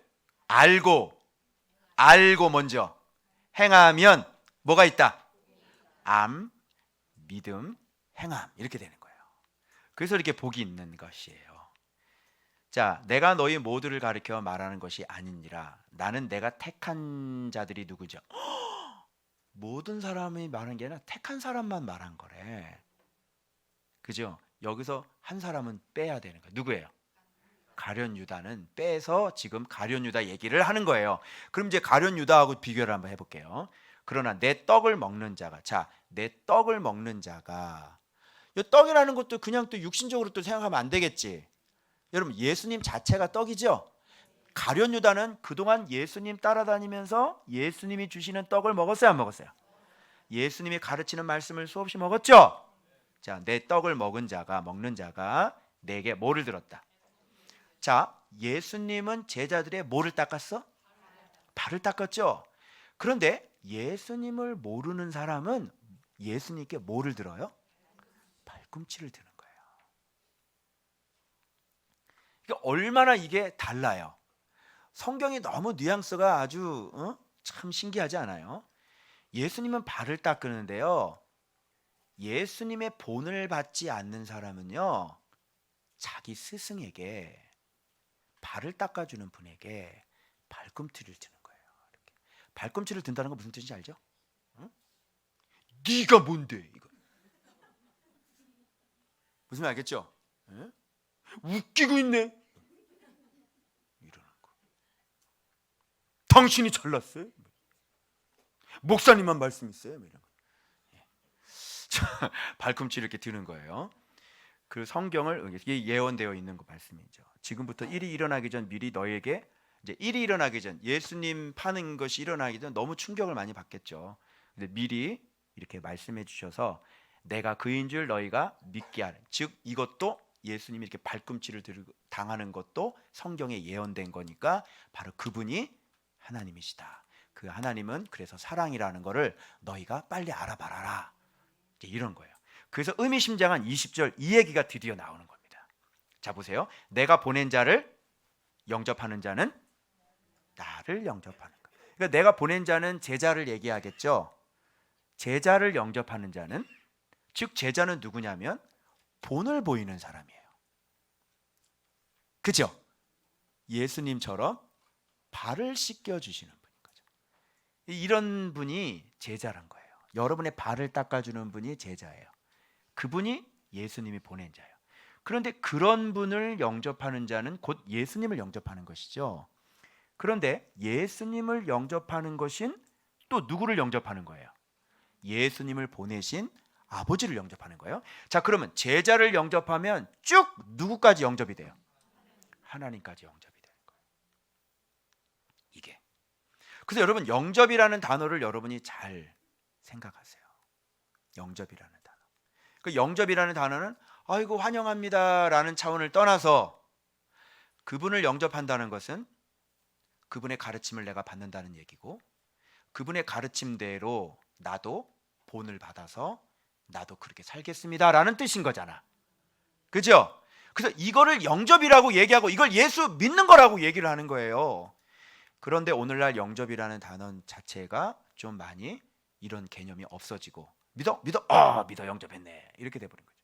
알고 먼저 행하면 뭐가 있다? 암, 믿음, 행함, 이렇게 되는 거예요. 그래서 이렇게 복이 있는 것이에요. 자, 내가 너희 모두를 가리켜 말하는 것이 아니니라. 나는 내가 택한 자들이 누구죠? 모든 사람이 말한 게 아니라 택한 사람만 말한 거래. 그죠? 여기서 한 사람은 빼야 되는 거예요. 누구예요? 가룟 유다는 빼서 지금 가룟 유다 얘기를 하는 거예요. 그럼 이제 가룟 유다하고 비교를 한번 해볼게요. 그러나 내 떡을 먹는 자가, 자, 내 떡을 먹는 자가, 이 떡이라는 것도 그냥 또 육신적으로 또 생각하면 안 되겠지. 여러분, 예수님 자체가 떡이죠. 가룟 유다는 그동안 예수님 따라다니면서 예수님이 주시는 떡을 먹었어요, 안 먹었어요? 예수님이 가르치는 말씀을 수없이 먹었죠. 자, 내 떡을 먹는 자가 내게 뭐를 들었다? 자, 예수님은 제자들의 뭐를 닦았어? 발을 닦았죠. 그런데 예수님을 모르는 사람은 예수님께 뭐를 들어요? 발꿈치를 드는 거예요. 그러니까 얼마나 이게 달라요. 성경이 너무 뉘앙스가 아주 참 신기하지 않아요? 예수님은 발을 닦는데요, 예수님의 본을 받지 않는 사람은요, 자기 스승에게, 발을 닦아주는 분에게 발꿈치를 드는 거예요. 이렇게. 발꿈치를 든다는 건 무슨 뜻인지 알죠? 응? 네가 뭔데? 이거. 무슨 말 알겠죠? 응? 웃기고 있네. 이러는 당신이 잘났어요? 목사님만 말씀 있어요? 이런 거. 발꿈치 이렇게 드는 거예요. 그 성경을 이게 예언되어 있는 거 말씀이죠. 지금부터 일이 일어나기 전 미리 너에게, 이제 일이 일어나기 전, 예수님 파는 것이 일어나기 전 너무 충격을 많이 받겠죠. 근데 미리 이렇게 말씀해 주셔서 내가 그인 줄 너희가 믿게 하는, 즉 이것도 예수님이 이렇게 발꿈치를 들고 당하는 것도 성경에 예언된 거니까 바로 그분이 하나님이시다. 그 하나님은 그래서 사랑이라는 거를 너희가 빨리 알아봐라. 이제 이런 거예요. 그래서 의미심장한 20절 이 얘기가 드디어 나오는 겁니다. 자 보세요. 내가 보낸 자를 영접하는 자는 나를 영접하는 거예요. 그러니까 내가 보낸 자는 제자를 얘기하겠죠. 제자를 영접하는 자는, 즉 제자는 누구냐면 본을 보이는 사람이에요. 그죠? 예수님처럼 발을 씻겨주시는 분인 거죠. 이런 분이 제자란 거예요. 여러분의 발을 닦아주는 분이 제자예요. 그분이 예수님이 보낸 자예요. 그런데 그런 분을 영접하는 자는 곧 예수님을 영접하는 것이죠. 그런데 예수님을 영접하는 것인 또 누구를 영접하는 거예요? 예수님을 보내신 아버지를 영접하는 거예요. 자, 그러면 제자를 영접하면 쭉 누구까지 영접이 돼요? 하나님까지 영접이 되는 거예요. 이게. 그래서 여러분 영접이라는 단어를 여러분이 잘 생각하세요. 영접이라는 단어. 그 영접이라는 단어는 아이고 환영합니다라는 차원을 떠나서 그분을 영접한다는 것은 그분의 가르침을 내가 받는다는 얘기고, 그분의 가르침대로 나도 본을 받아서 나도 그렇게 살겠습니다라는 뜻인 거잖아. 그죠? 그래서 이거를 영접이라고 얘기하고 이걸 예수 믿는 거라고 얘기를 하는 거예요. 그런데 오늘날 영접이라는 단어 자체가 좀 많이 이런 개념이 없어지고 믿어 영접했네 이렇게 돼버린 거죠.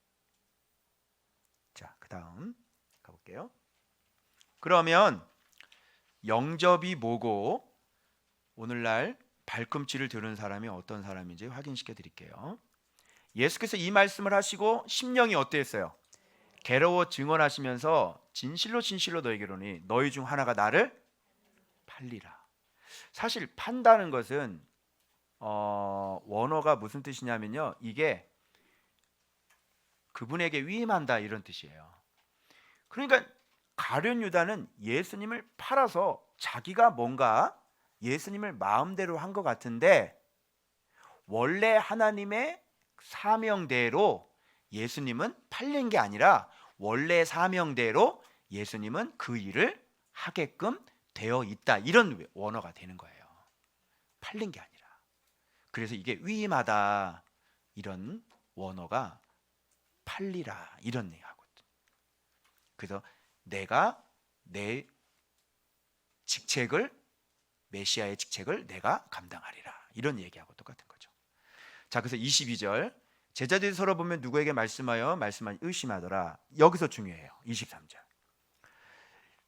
자, 그 다음 가볼게요. 그러면 영접이 뭐고 오늘날 발꿈치를 드는 사람이 어떤 사람인지 확인시켜 드릴게요. 예수께서 이 말씀을 하시고 심령이 어땠어요? 괴로워 증언하시면서 진실로 진실로 너에게 이르노니 너희 중 하나가 나를 팔리라. 사실 판다는 것은 원어가 무슨 뜻이냐면요, 이게 그분에게 위임한다 이런 뜻이에요. 그러니까 가룟 유다는 예수님을 팔아서 자기가 뭔가 예수님을 마음대로 한 것 같은데 원래 하나님의 사명대로 예수님은 팔린 게 아니라 원래 사명대로 예수님은 그 일을 하게끔 되어 있다, 이런 원어가 되는 거예요. 팔린 게 아니라. 그래서 이게 위임하다 이런 원어가 팔리라 이런 얘기하거든요. 그래서 내가 내 직책을, 메시아의 직책을 내가 감당하리라 이런 얘기하고 똑같은 거죠. 자, 그래서 22절 제자들이 서로 보면 누구에게 말씀하여 의심하더라. 여기서 중요해요. 23절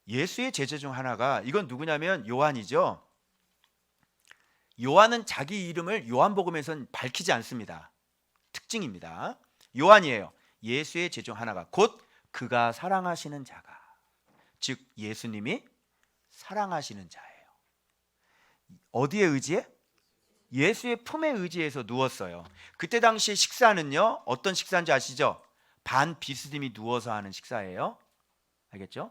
예수의 제자 중 하나가, 이건 누구냐면 요한이죠. 요한은 자기 이름을 요한복음에서는 밝히지 않습니다. 특징입니다. 요한이에요. 예수의 제자 중 하나가 곧 그가 사랑하시는 자가, 즉 예수님이 사랑하시는 자예요. 어디에 의지해? 예수의 품에 의지해서 누웠어요. 그때 당시 식사는요 어떤 식사인지 아시죠? 반 비스듬히 누워서 하는 식사예요. 알겠죠?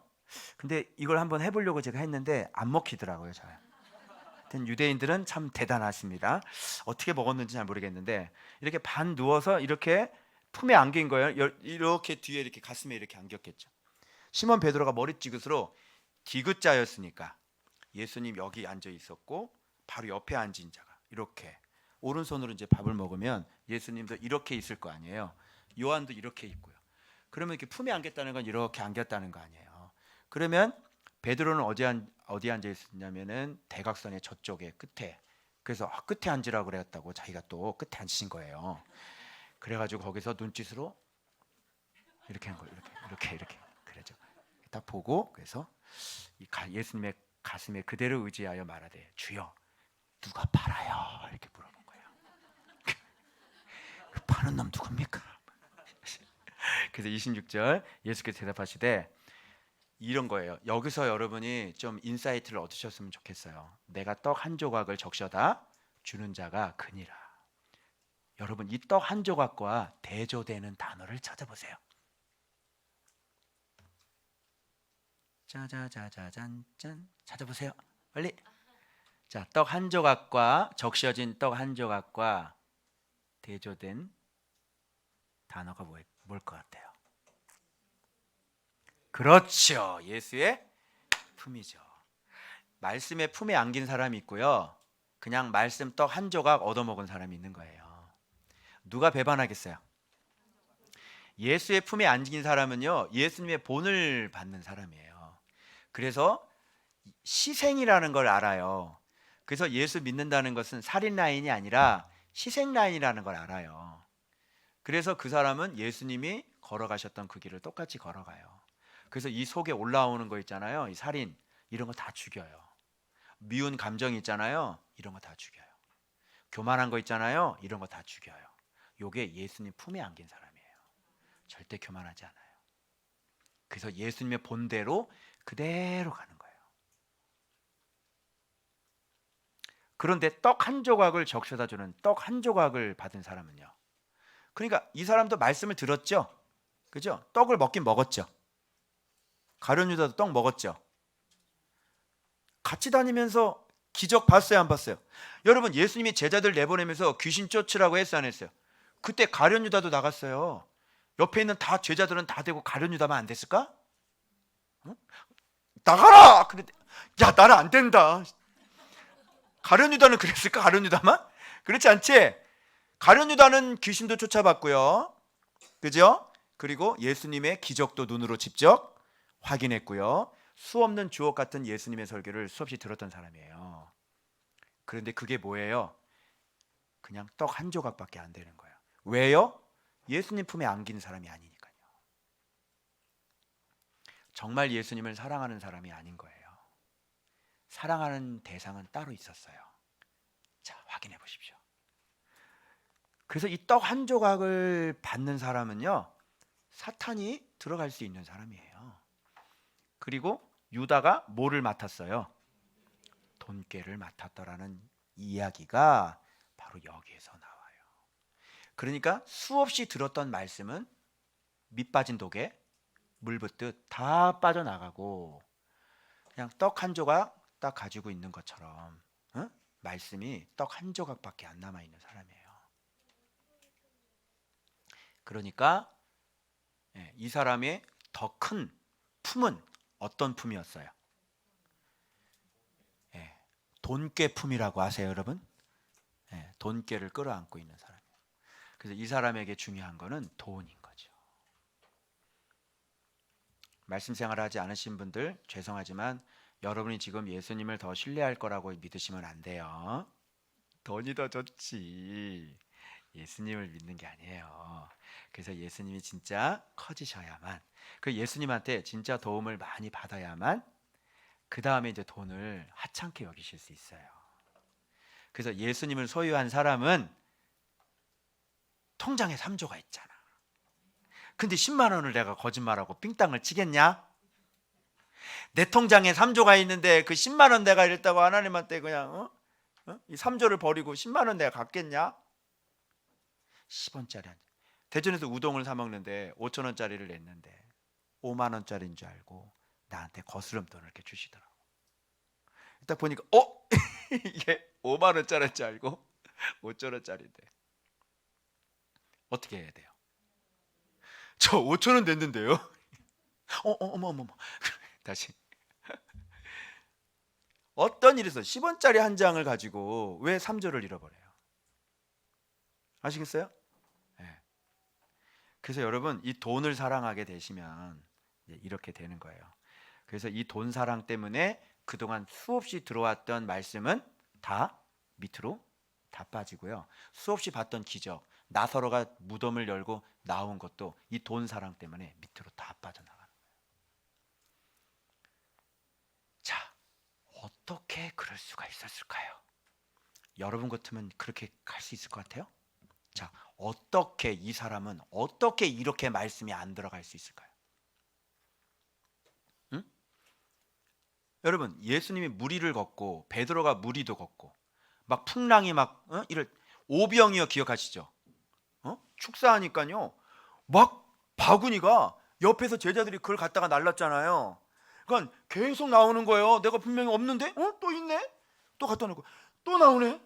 근데 이걸 한번 해보려고 제가 했는데 안 먹히더라고요. 잘. 유대인들은 참 대단하십니다. 어떻게 먹었는지 잘 모르겠는데 이렇게 반 누워서 이렇게 품에 안긴 거예요. 이렇게 뒤에 이렇게 가슴에 이렇게 안겼겠죠. 시몬 베드로가 머리찌긋으로 디귿자였으니까 예수님 여기 앉아 있었고 바로 옆에 앉은 자가 이렇게 오른손으로 이제 밥을 먹으면 예수님도 이렇게 있을 거 아니에요. 요한도 이렇게 있고요. 그러면 이렇게 품에 안겼다는 건 이렇게 안겼다는 거 아니에요. 그러면 베드로는 어디 앉아 있었냐면은 대각선의 저쪽에 끝에. 그래서 끝에 앉으라고 그랬다고 자기가 또 끝에 앉으신 거예요. 그래가지고 거기서 눈짓으로 이렇게 한 거예요. 이렇게 그러죠. 딱 보고 그래서 예수님의 가슴에 그대로 의지하여 말하되 주여 누가 팔아요? 이렇게 물어본 거예요. 그 파는 놈 누굽니까? 그래서 26절 예수께서 대답하시되 이런 거예요. 여기서 여러분이 좀 인사이트를 얻으셨으면 좋겠어요. 내가 떡 한 조각을 적셔다 주는 자가 그니라. 여러분 이 떡 한 조각과 대조되는 단어를 찾아보세요. 짜자자자잔짠 찾아보세요. 빨리. 자, 떡 한 조각과 적셔진 떡 한 조각과 대조된 단어가 뭘 것 같아요? 그렇죠. 예수의 품이죠. 말씀의 품에 안긴 사람이 있고요. 그냥 말씀 떡 한 조각 얻어먹은 사람이 있는 거예요. 누가 배반하겠어요? 예수의 품에 안긴 사람은요, 예수님의 본을 받는 사람이에요. 그래서 희생이라는 걸 알아요. 그래서 예수 믿는다는 것은 살인 라인이 아니라 희생 라인이라는 걸 알아요. 그래서 그 사람은 예수님이 걸어가셨던 그 길을 똑같이 걸어가요. 그래서 이 속에 올라오는 거 있잖아요. 이 살인 이런 거 다 죽여요. 미운 감정 있잖아요. 이런 거 다 죽여요. 교만한 거 있잖아요. 이런 거 다 죽여요. 요게 예수님 품에 안긴 사람이에요. 절대 교만하지 않아요. 그래서 예수님의 본대로 그대로 가는 거예요. 그런데 떡 한 조각을 적셔다 주는 떡 한 조각을 받은 사람은요. 그러니까 이 사람도 말씀을 들었죠. 그죠? 떡을 먹긴 먹었죠. 가룟 유다도 떡 먹었죠. 같이 다니면서 기적 봤어요, 안 봤어요? 여러분, 예수님이 제자들 내보내면서 귀신 쫓으라고 했어요, 안 했어요? 그때 가룟 유다도 나갔어요. 옆에 있는 다 제자들은 다 되고 가룟 유다만 안 됐을까? 응? 나가라! 그랬 야, 나는 안 된다. 가룟 유다는 그랬을까? 가룟 유다만? 그렇지 않지? 가룟 유다는 귀신도 쫓아봤고요. 그죠? 그리고 예수님의 기적도 눈으로 직접 확인했고요. 수없는 주옥 같은 예수님의 설교를 수없이 들었던 사람이에요. 그런데 그게 뭐예요? 그냥 떡 한 조각밖에 안 되는 거예요. 왜요? 예수님 품에 안긴 사람이 아니니까요. 정말 예수님을 사랑하는 사람이 아닌 거예요. 사랑하는 대상은 따로 있었어요. 자, 확인해 보십시오. 그래서 이 떡 한 조각을 받는 사람은요, 사탄이 들어갈 수 있는 사람이에요. 그리고 유다가 뭐를 맡았어요? 돈꾀를 맡았더라는 이야기가 바로 여기에서 나와요. 그러니까 수없이 들었던 말씀은 밑 빠진 독에 물 붓듯 다 빠져나가고 그냥 떡 한 조각 딱 가지고 있는 것처럼 말씀이 떡 한 조각밖에 안 남아있는 사람이에요. 그러니까 이 사람의 더 큰 품은 어떤 품이었어요? 돈꾀 품이라고 아세요, 여러분? 돈꾀를 끌어안고 있는 사람이에요. 그래서 이 사람에게 중요한 거는 돈인 거죠. 말씀 생활하지 않으신 분들 죄송하지만 여러분이 지금 예수님을 더 신뢰할 거라고 믿으시면 안 돼요. 돈이 더 좋지. 예수님을 믿는 게 아니에요. 그래서 예수님이 진짜 커지셔야만, 그 예수님한테 진짜 도움을 많이 받아야만 그 다음에 이제 돈을 하찮게 여기실 수 있어요. 그래서 예수님을 소유한 사람은 통장에 3조가 있잖아. 근데 10만 원을 내가 거짓말하고 삥땅을 치겠냐? 내 통장에 3조가 있는데 그 10만 원 내가 이랬다고 하나님한테 그냥 이 3조를 버리고 10만 원 내가 갖겠냐? 10원짜리 대전에서 우동을 사 먹는데 5천 원짜리를 냈는데 5만 원짜리인 줄 알고 나한테 거스름돈을 이렇게 주시더라고. 딱 보니까 이게 5만 원짜리인 줄 알고 5천 원짜리인데 어떻게 해야 돼요? 저 5천 원 냈는데요. 어머. 다시. 어떤 일에서 10원짜리 한 장을 가지고 왜 3조를 잃어버려요? 아시겠어요? 네. 그래서 여러분 이 돈을 사랑하게 되시면 이렇게 되는 거예요. 그래서 이 돈 사랑 때문에 그동안 수없이 들어왔던 말씀은 다 밑으로 다 빠지고요. 수없이 봤던 기적, 나사로가 무덤을 열고 나온 것도 이 돈 사랑 때문에 밑으로 다 빠져나가는 거예요. 자, 어떻게 그럴 수가 있었을까요? 여러분 같으면 그렇게 갈 수 있을 것 같아요? 자, 어떻게 이 사람은 어떻게 이렇게 말씀이 안 들어갈 수 있을까요? 응? 여러분, 예수님이 무리를 걷고 베드로가 무리도 걷고 막 풍랑이 막 이럴 오병이어 기억하시죠? 축사하니까요. 막 바구니가 옆에서 제자들이 그걸 갖다가 날랐잖아요. 그러니까 계속 나오는 거예요. 내가 분명히 없는데 또 있네? 또 갖다 놓고 또 나오네?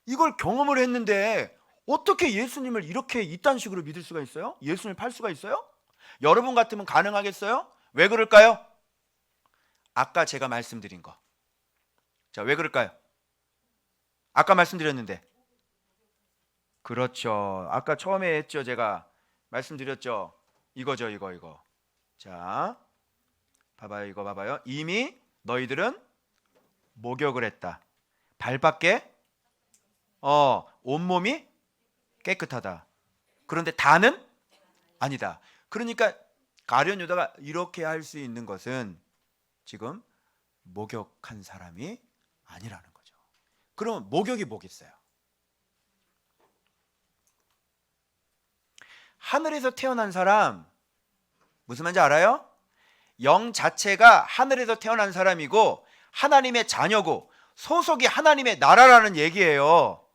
이걸 경험을 했는데 어떻게 예수님을 이렇게 이딴 식으로 믿을 수가 있어요? 예수님을 팔 수가 있어요? 여러분 같으면 가능하겠어요? 왜 그럴까요? 아까 제가 말씀드린 거. 자, 왜 그럴까요? 아까 말씀드렸는데. 그렇죠. 아까 처음에 했죠. 제가 말씀드렸죠. 이거죠, 이거. 자, 봐봐요. 이거 봐봐요. 이미 너희들은 목욕을 했다. 발밖에 온몸이 깨끗하다. 그런데 다는 아니다. 그러니까 가룟 유다가 이렇게 할 수 있는 것은 지금 목욕한 사람이 아니라는 거죠. 그러면 목욕이 뭐겠어요? 하늘에서 태어난 사람, 무슨 말인지 알아요? 영 자체가 하늘에서 태어난 사람이고 하나님의 자녀고 소속이 하나님의 나라라는 얘기예요.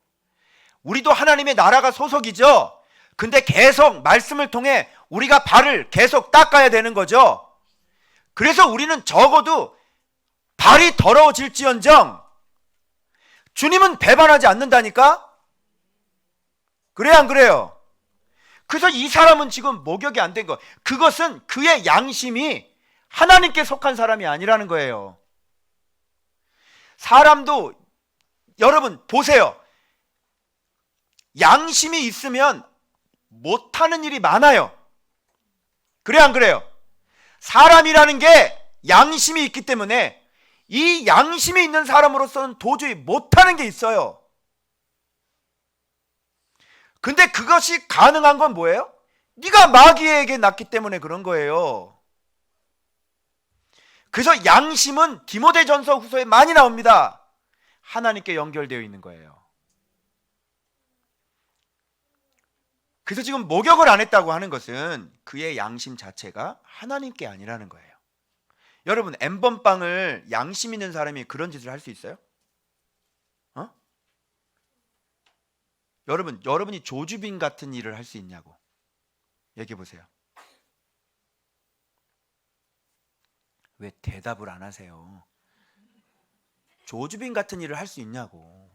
우리도 하나님의 나라가 소속이죠. 근데 계속 말씀을 통해 우리가 발을 계속 닦아야 되는 거죠. 그래서 우리는 적어도 발이 더러워질지언정 주님은 배반하지 않는다니까? 그래요, 안 그래요? 그래서 이 사람은 지금 목욕이 안 된 거. 그것은 그의 양심이 하나님께 속한 사람이 아니라는 거예요. 사람도 여러분 보세요. 양심이 있으면 못하는 일이 많아요. 그래, 안 그래요? 사람이라는 게 양심이 있기 때문에 이 양심이 있는 사람으로서는 도저히 못하는 게 있어요. 근데 그것이 가능한 건 뭐예요? 네가 마귀에게 낳기 때문에 그런 거예요. 그래서 양심은 디모데전서 후서에 많이 나옵니다. 하나님께 연결되어 있는 거예요. 그래서 지금 목욕을 안 했다고 하는 것은 그의 양심 자체가 하나님께 아니라는 거예요. 여러분, 엠번빵을 양심 있는 사람이 그런 짓을 할 수 있어요? 여러분이 조주빈 같은 일을 할 수 있냐고 얘기해 보세요. 왜 대답을 안 하세요? 조주빈 같은 일을 할 수 있냐고.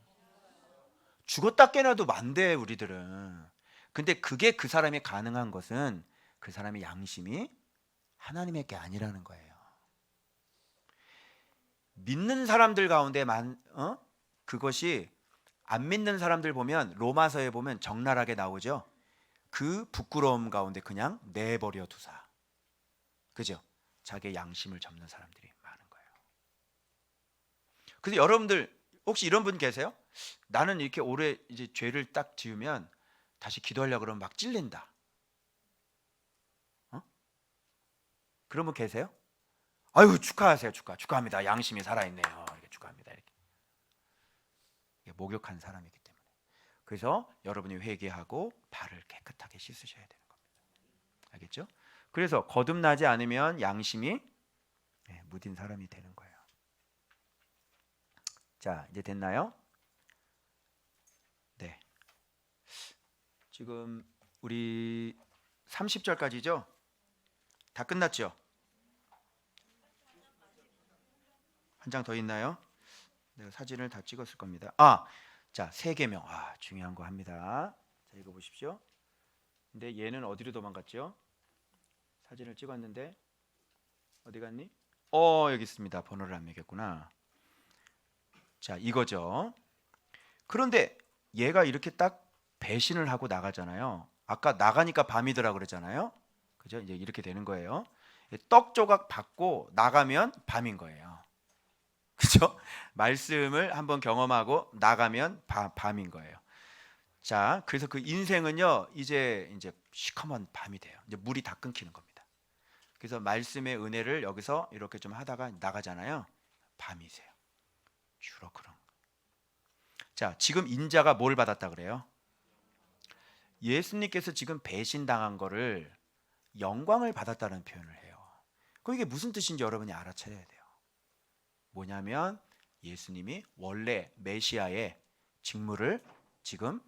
죽었다 깨나도 만대, 우리들은. 근데 그게 그 사람이 가능한 것은 그 사람의 양심이 하나님의 게 아니라는 거예요. 믿는 사람들 가운데 그것이 안 믿는 사람들 보면 로마서에 보면 적나라하게 나오죠. 그 부끄러움 가운데 그냥 내버려 두사. 그죠? 자기의 양심을 접는 사람들이 많은 거예요. 그래서 여러분들 혹시 이런 분 계세요? 나는 이렇게 오래 이제 죄를 딱 지으면 다시 기도하려고 그러면 막 찔린다. 그런 분 계세요? 아유, 축하하세요. 축하합니다. 양심이 살아있네요. 이렇게 축하합니다. 이렇게. 목욕한 사람이기 때문에. 그래서 여러분이 회개하고 발을 깨끗하게 씻으셔야 되는 겁니다. 알겠죠? 그래서 거듭나지 않으면 양심이 무딘 사람이 되는 거예요. 자, 이제 됐나요? 네. 지금 우리 30절까지죠? 다 끝났죠? 한 장 더 있나요? 내가 사진을 다 찍었을 겁니다. 자, 세계명. 중요한 거 합니다. 자, 읽어보십시오. 근데 얘는 어디로 도망갔죠? 사진을 찍었는데 어디 갔니? 여기 있습니다. 번호를 안 매겼구나. 자, 이거죠. 그런데 얘가 이렇게 딱 배신을 하고 나가잖아요. 아까 나가니까 밤이더라 그랬잖아요. 그죠? 이제 이렇게 되는 거예요. 떡 조각 받고 나가면 밤인 거예요. 그죠? 말씀을 한번 경험하고 나가면 밤인 거예요. 자, 그래서 그 인생은요, 이제 시커먼 밤이 돼요. 이제 물이 다 끊기는 겁니다. 그래서 말씀의 은혜를 여기서 이렇게 좀 하다가 나가잖아요. 밤이세요. 주렁주렁. 자, 지금 인자가 뭘 받았다 그래요? 예수님께서 지금 배신당한 거를 영광을 받았다는 표현을 해요. 그럼 이게 무슨 뜻인지 여러분이 알아차려야 돼요. 뭐냐면 예수님이 원래 메시아의 직무를 지금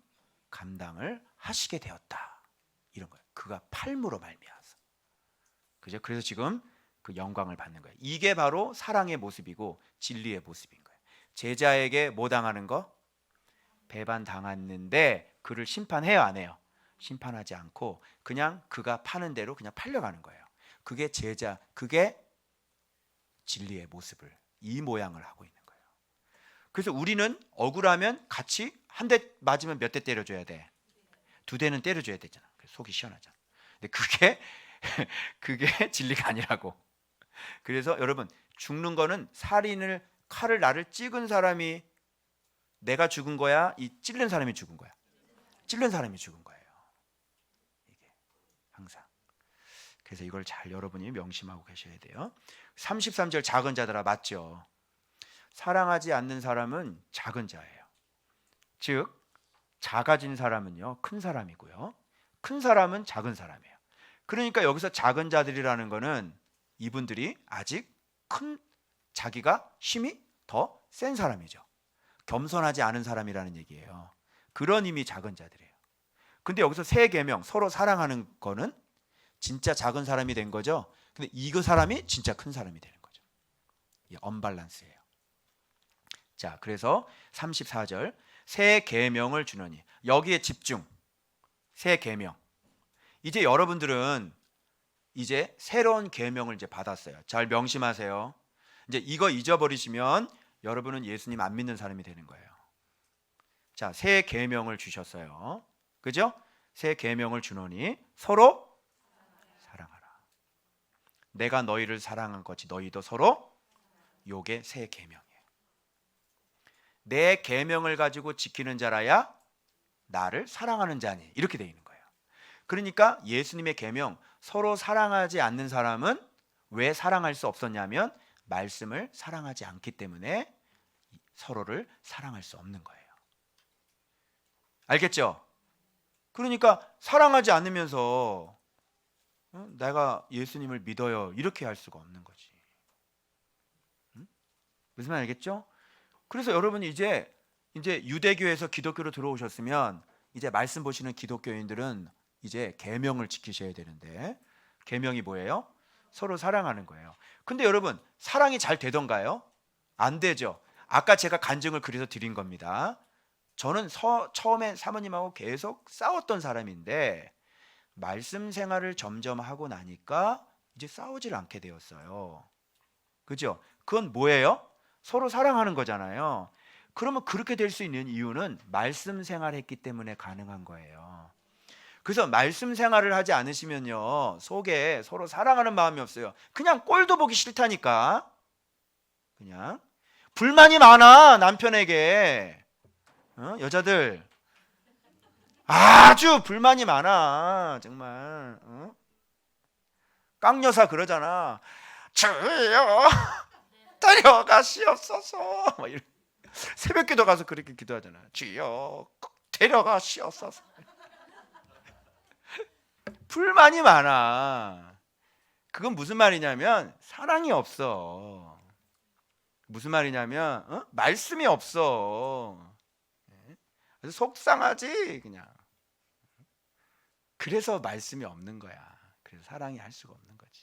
감당을 하시게 되었다, 이런 거예요. 그가 팔므로 말미암아서. 그죠? 그래서 지금 그 영광을 받는 거예요. 이게 바로 사랑의 모습이고 진리의 모습인 거예요. 제자에게 뭐 당하는 거? 배반 당했는데 그를 심판해요, 안 해요? 심판하지 않고 그냥 그가 파는 대로 그냥 팔려가는 거예요. 그게 제자, 그게 진리의 모습을, 이 모양을 하고 있는 거예요. 그래서 우리는 억울하면 같이 한 대 맞으면 몇 대 때려줘야 돼? 2대는 때려줘야 되잖아. 속이 시원하잖아. 근데 그게 진리가 아니라고. 그래서 여러분, 죽는 거는 살인을, 칼을 나를 찍은 사람이 내가 죽은 거야? 이 찔른 사람이 죽은 거야? 찔른 사람이 죽은 거예요. 이게 항상. 그래서 이걸 잘 여러분이 명심하고 계셔야 돼요. 33절 작은 자들아, 맞죠? 사랑하지 않는 사람은 작은 자예요. 즉 작아진 사람은요 큰 사람이고요, 큰 사람은 작은 사람이에요. 그러니까 여기서 작은 자들이라는 거는 이분들이 아직 큰, 자기가 힘이 더 센 사람이죠. 겸손하지 않은 사람이라는 얘기예요. 그런 의미 작은 자들이에요. 근데 여기서 새 계명, 서로 사랑하는 거는 진짜 작은 사람이 된 거죠. 근데 이거 사람이 진짜 큰 사람이 되는 거죠. 이게 언밸런스예요. 자, 그래서 34절 새 계명을 주노니, 여기에 집중. 새 계명. 이제 여러분들은 이제 새로운 계명을 이제 받았어요. 잘 명심하세요. 이제 이거 잊어버리시면 여러분은 예수님 안 믿는 사람이 되는 거예요. 자, 새 계명을 주셨어요. 그죠? 새 계명을 주노니 서로 사랑하라. 내가 너희를 사랑한 것이 너희도 서로, 요게 새 계명이에요. 내 계명을 가지고 지키는 자라야 나를 사랑하는 자니, 이렇게 되어 있는 거예요. 그러니까 예수님의 계명, 서로 사랑하지 않는 사람은 왜 사랑할 수 없었냐면 말씀을 사랑하지 않기 때문에 서로를 사랑할 수 없는 거예요. 알겠죠? 그러니까 사랑하지 않으면서 내가 예수님을 믿어요, 이렇게 할 수가 없는 거지. 무슨 말 알겠죠? 그래서 여러분이 이제 유대교에서 기독교로 들어오셨으면 이제 말씀 보시는 기독교인들은 이제 계명을 지키셔야 되는데, 계명이 뭐예요? 서로 사랑하는 거예요. 근데 여러분, 사랑이 잘 되던가요? 안 되죠. 아까 제가 간증을 그래서 드린 겁니다. 저는 처음에 사모님하고 계속 싸웠던 사람인데 말씀 생활을 점점 하고 나니까 이제 싸우질 않게 되었어요. 그죠? 그건 뭐예요? 서로 사랑하는 거잖아요. 그러면 그렇게 될 수 있는 이유는 말씀 생활했기 때문에 가능한 거예요. 그래서 말씀 생활을 하지 않으시면요 속에 서로 사랑하는 마음이 없어요. 그냥 꼴도 보기 싫다니까. 그냥 불만이 많아 남편에게. 여자들 아주 불만이 많아 정말. 깡여사 그러잖아. 주여 데려가시옵소서. 막 이런. 새벽기도 가서 그렇게 기도하잖아. 주여 데려가시옵소서. 불만이 많아. 그건 무슨 말이냐면 사랑이 없어. 무슨 말이냐면 말씀이 없어. 그래서 속상하지 그냥. 그래서 말씀이 없는 거야. 그래서 사랑이 할 수가 없는 거지.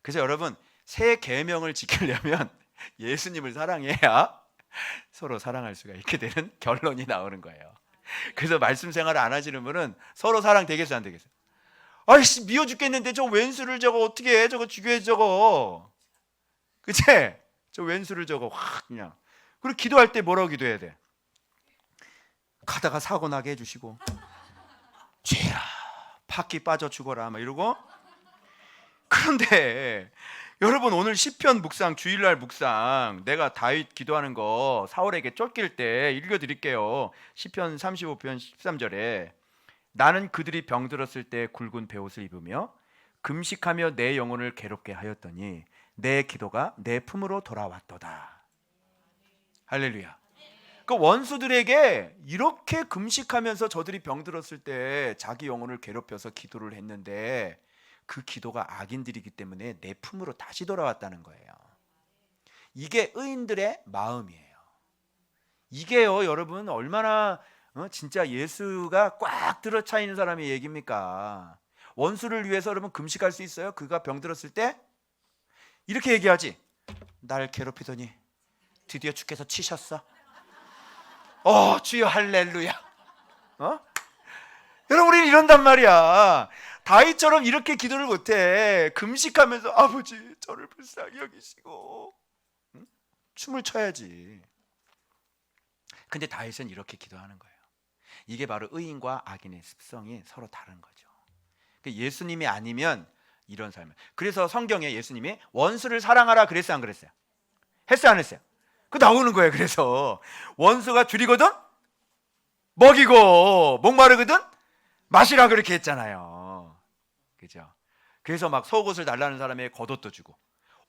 그래서 여러분, 새 계명을 지키려면 예수님을 사랑해야 서로 사랑할 수가 있게 되는 결론이 나오는 거예요. 그래서 말씀 생활을 안 하시는 분은 서로 사랑 되겠어 안 되겠어? 아이씨 미워 죽겠는데 저 왼수를 저거 어떻게 해? 저거 죽여야지 저거. 그치? 저 왼수를 저거 확 그냥. 그리고 기도할 때 뭐라고 기도해야 돼? 가다가 사고 나게 해주시고 죄라 바퀴 빠져 죽어라 막 이러고. 그런데 여러분, 오늘 시편 묵상, 주일날 묵상, 내가 다윗 기도하는 거 사울에게 쫓길 때 읽어드릴게요. 시편 35편 13절에 나는 그들이 병들었을 때 굵은 베옷을 입으며 금식하며 내 영혼을 괴롭게 하였더니 내 기도가 내 품으로 돌아왔도다. 할렐루야. 그 원수들에게 이렇게 금식하면서 저들이 병들었을 때 자기 영혼을 괴롭혀서 기도를 했는데 그 기도가 악인들이기 때문에 내 품으로 다시 돌아왔다는 거예요. 이게 의인들의 마음이에요. 이게요, 여러분, 얼마나 진짜 예수가 꽉 들어차 있는 사람의 얘기입니까? 원수를 위해서 여러분 금식할 수 있어요? 그가 병들었을 때 이렇게 얘기하지. 날 괴롭히더니 드디어 주께서 치셨어. 주여 할렐루야. 여러분, 우리는 이런단 말이야. 다윗처럼 이렇게 기도를 못해. 금식하면서 아버지 저를 불쌍히 여기시고, 춤을 춰야지. 근데 다윗은 이렇게 기도하는 거예요. 이게 바로 의인과 악인의 습성이 서로 다른 거죠. 예수님이 아니면 이런 삶을. 그래서 성경에 예수님이 원수를 사랑하라 그랬어요, 안 그랬어요? 했어요, 안 했어요? 그 나오는 거예요. 그래서 원수가 줄이거든 먹이고 목마르거든 마시라 그렇게 했잖아요. 그죠? 그래서 막 속옷을 달라는 사람에게 겉옷도 주고,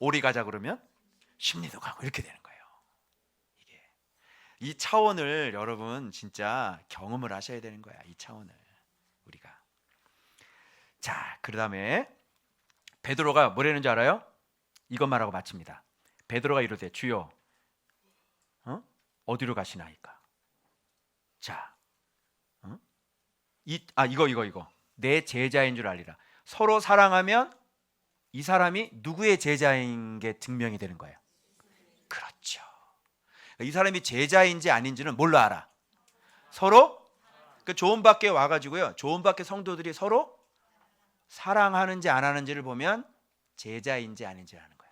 오리 가자 그러면 심리도 가고 이렇게 되는 거예요. 이게 이 차원을 여러분 진짜 경험을 하셔야 되는 거야. 이 차원을 우리가. 자, 그 다음에 베드로가 뭐라는 줄 알아요? 이것만 하고 마칩니다. 베드로가 이러되 주여 어디로 가시나이까? 자, 이거 내 제자인 줄 알리라. 서로 사랑하면 이 사람이 누구의 제자인 게 증명이 되는 거예요. 그렇죠. 이 사람이 제자인지 아닌지는 뭘로 알아? 서로 그 조은밖에 와가지고요, 조은밖에 성도들이 서로 사랑하는지 안 하는지를 보면 제자인지 아닌지를 아는 거야.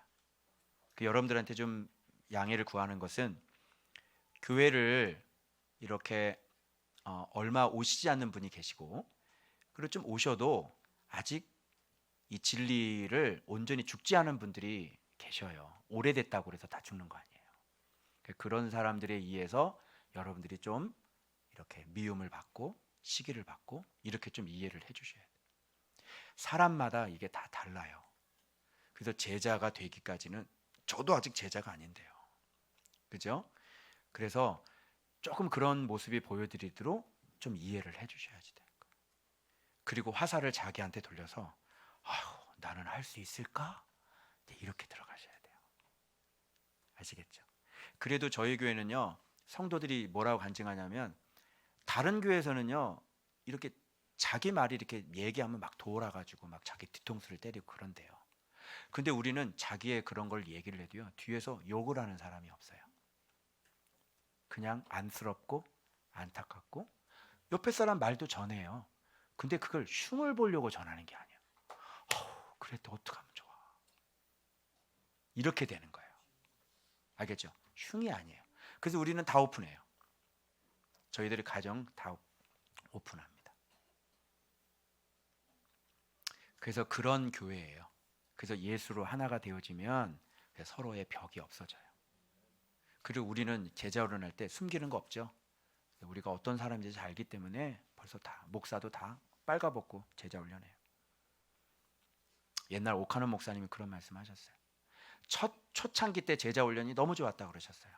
여러분들한테 좀 양해를 구하는 것은, 교회를 이렇게 얼마 오시지 않는 분이 계시고, 그리고 좀 오셔도 아직 이 진리를 온전히 죽지 않은 분들이 계셔요. 오래됐다고 해서 다 죽는 거 아니에요. 그런 사람들에 의해서 여러분들이 좀 이렇게 미움을 받고 시기를 받고 이렇게 좀 이해를 해주셔야 돼요. 사람마다 이게 다 달라요. 그래서 제자가 되기까지는, 저도 아직 제자가 아닌데요. 그죠? 그래서 조금 그런 모습이 보여드리도록 좀 이해를 해주셔야지 돼요. 그리고 화살을 자기한테 돌려서 나는 할 수 있을까? 이렇게 들어가셔야 돼요. 아시겠죠? 그래도 저희 교회는요, 성도들이 뭐라고 간증하냐면, 다른 교회에서는요 이렇게 자기 말이 이렇게 얘기하면 막 돌아가지고 막 자기 뒤통수를 때리고 그런데요. 근데 우리는 자기의 그런 걸 얘기를 해도요, 뒤에서 욕을 하는 사람이 없어요. 그냥 안쓰럽고 안타깝고 옆에 사람 말도 전해요. 근데 그걸 흉을 보려고 전하는 게 아니에요. 그래도 어떡하면 좋아. 이렇게 되는 거예요. 알겠죠? 흉이 아니에요. 그래서 우리는 다 오픈해요. 저희들의 가정 다 오픈합니다. 그래서 그런 교회예요. 그래서 예수로 하나가 되어지면 서로의 벽이 없어져요. 그리고 우리는 제자훈련 할 때 숨기는 거 없죠. 우리가 어떤 사람인지 잘 알기 때문에 벌써 다 목사도 다 빨가벗고 제자훈련해요. 옛날 오카노 목사님이 그런 말씀하셨어요. 초창기 때 제자훈련이 너무 좋았다고 그러셨어요.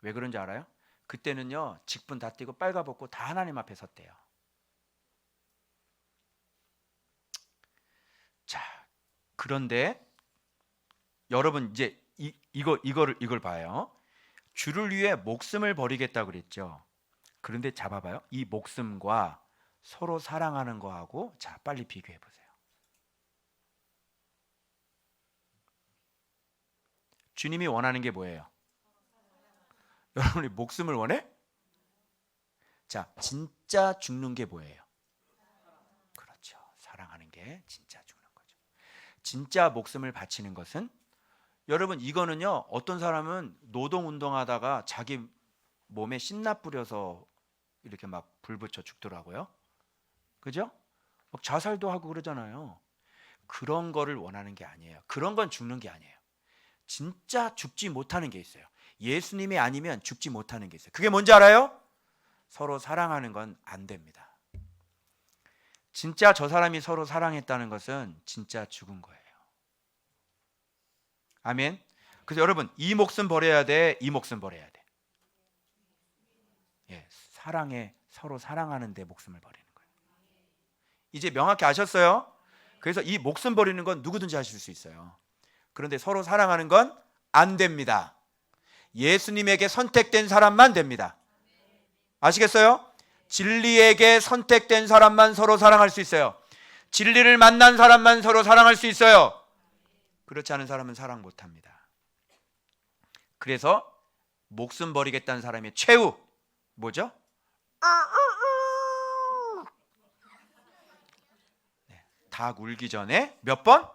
왜 그런지 알아요? 그때는요 직분 다 띄고 빨가벗고 다 하나님 앞에 섰대요. 자, 그런데 여러분 이제 이걸 봐요. 주를 위해 목숨을 버리겠다 그랬죠. 그런데 잡아봐요. 이 목숨과 서로 사랑하는 거하고 자 빨리 비교해 보세요. 주님이 원하는 게 뭐예요? 여러분이 목숨을 원해? 자, 진짜 죽는 게 뭐예요? 그렇죠. 사랑하는 게 진짜 죽는 거죠. 진짜 목숨을 바치는 것은, 여러분 이거는요, 어떤 사람은 노동운동하다가 자기 몸에 신나 뿌려서 이렇게 막 불 붙여 죽더라고요. 그죠? 막 자살도 하고 그러잖아요. 그런 거를 원하는 게 아니에요. 그런 건 죽는 게 아니에요. 진짜 죽지 못하는 게 있어요. 예수님이 아니면 죽지 못하는 게 있어요. 그게 뭔지 알아요? 서로 사랑하는 건 안 됩니다. 진짜 저 사람이 서로 사랑했다는 것은 진짜 죽은 거예요. 아멘. 그래서 여러분 이 목숨 버려야 돼, 이 목숨 버려야 돼. 예, 사랑에 서로 사랑하는 데 목숨을 버리는 거예요. 이제 명확히 아셨어요? 그래서 이 목숨 버리는 건 누구든지 하실 수 있어요. 그런데 서로 사랑하는 건 안 됩니다. 예수님에게 선택된 사람만 됩니다. 아시겠어요? 진리에게 선택된 사람만 서로 사랑할 수 있어요. 진리를 만난 사람만 서로 사랑할 수 있어요. 그렇지 않은 사람은 사랑 못합니다. 그래서 목숨 버리겠다는 사람의 최후 뭐죠? 네, 닭 울기 전에 몇 번?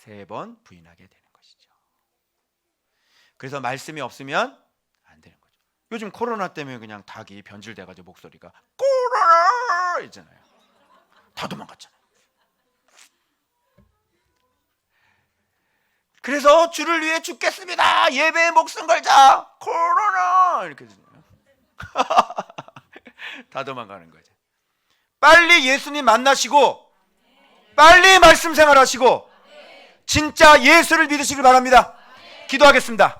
3번 부인하게 되는 것이죠. 그래서 말씀이 없으면 안 되는 거죠. 요즘 코로나 때문에 그냥 닭이 변질돼가지고 목소리가 코로나 있잖아요. 다 도망갔잖아요. 그래서 주를 위해 죽겠습니다. 예배에 목숨 걸자. 코로나 이렇게 되잖아요. 다 도망가는 거죠. 빨리 예수님 만나시고 빨리 말씀 생활하시고 진짜 예수를 믿으시길 바랍니다. 기도하겠습니다.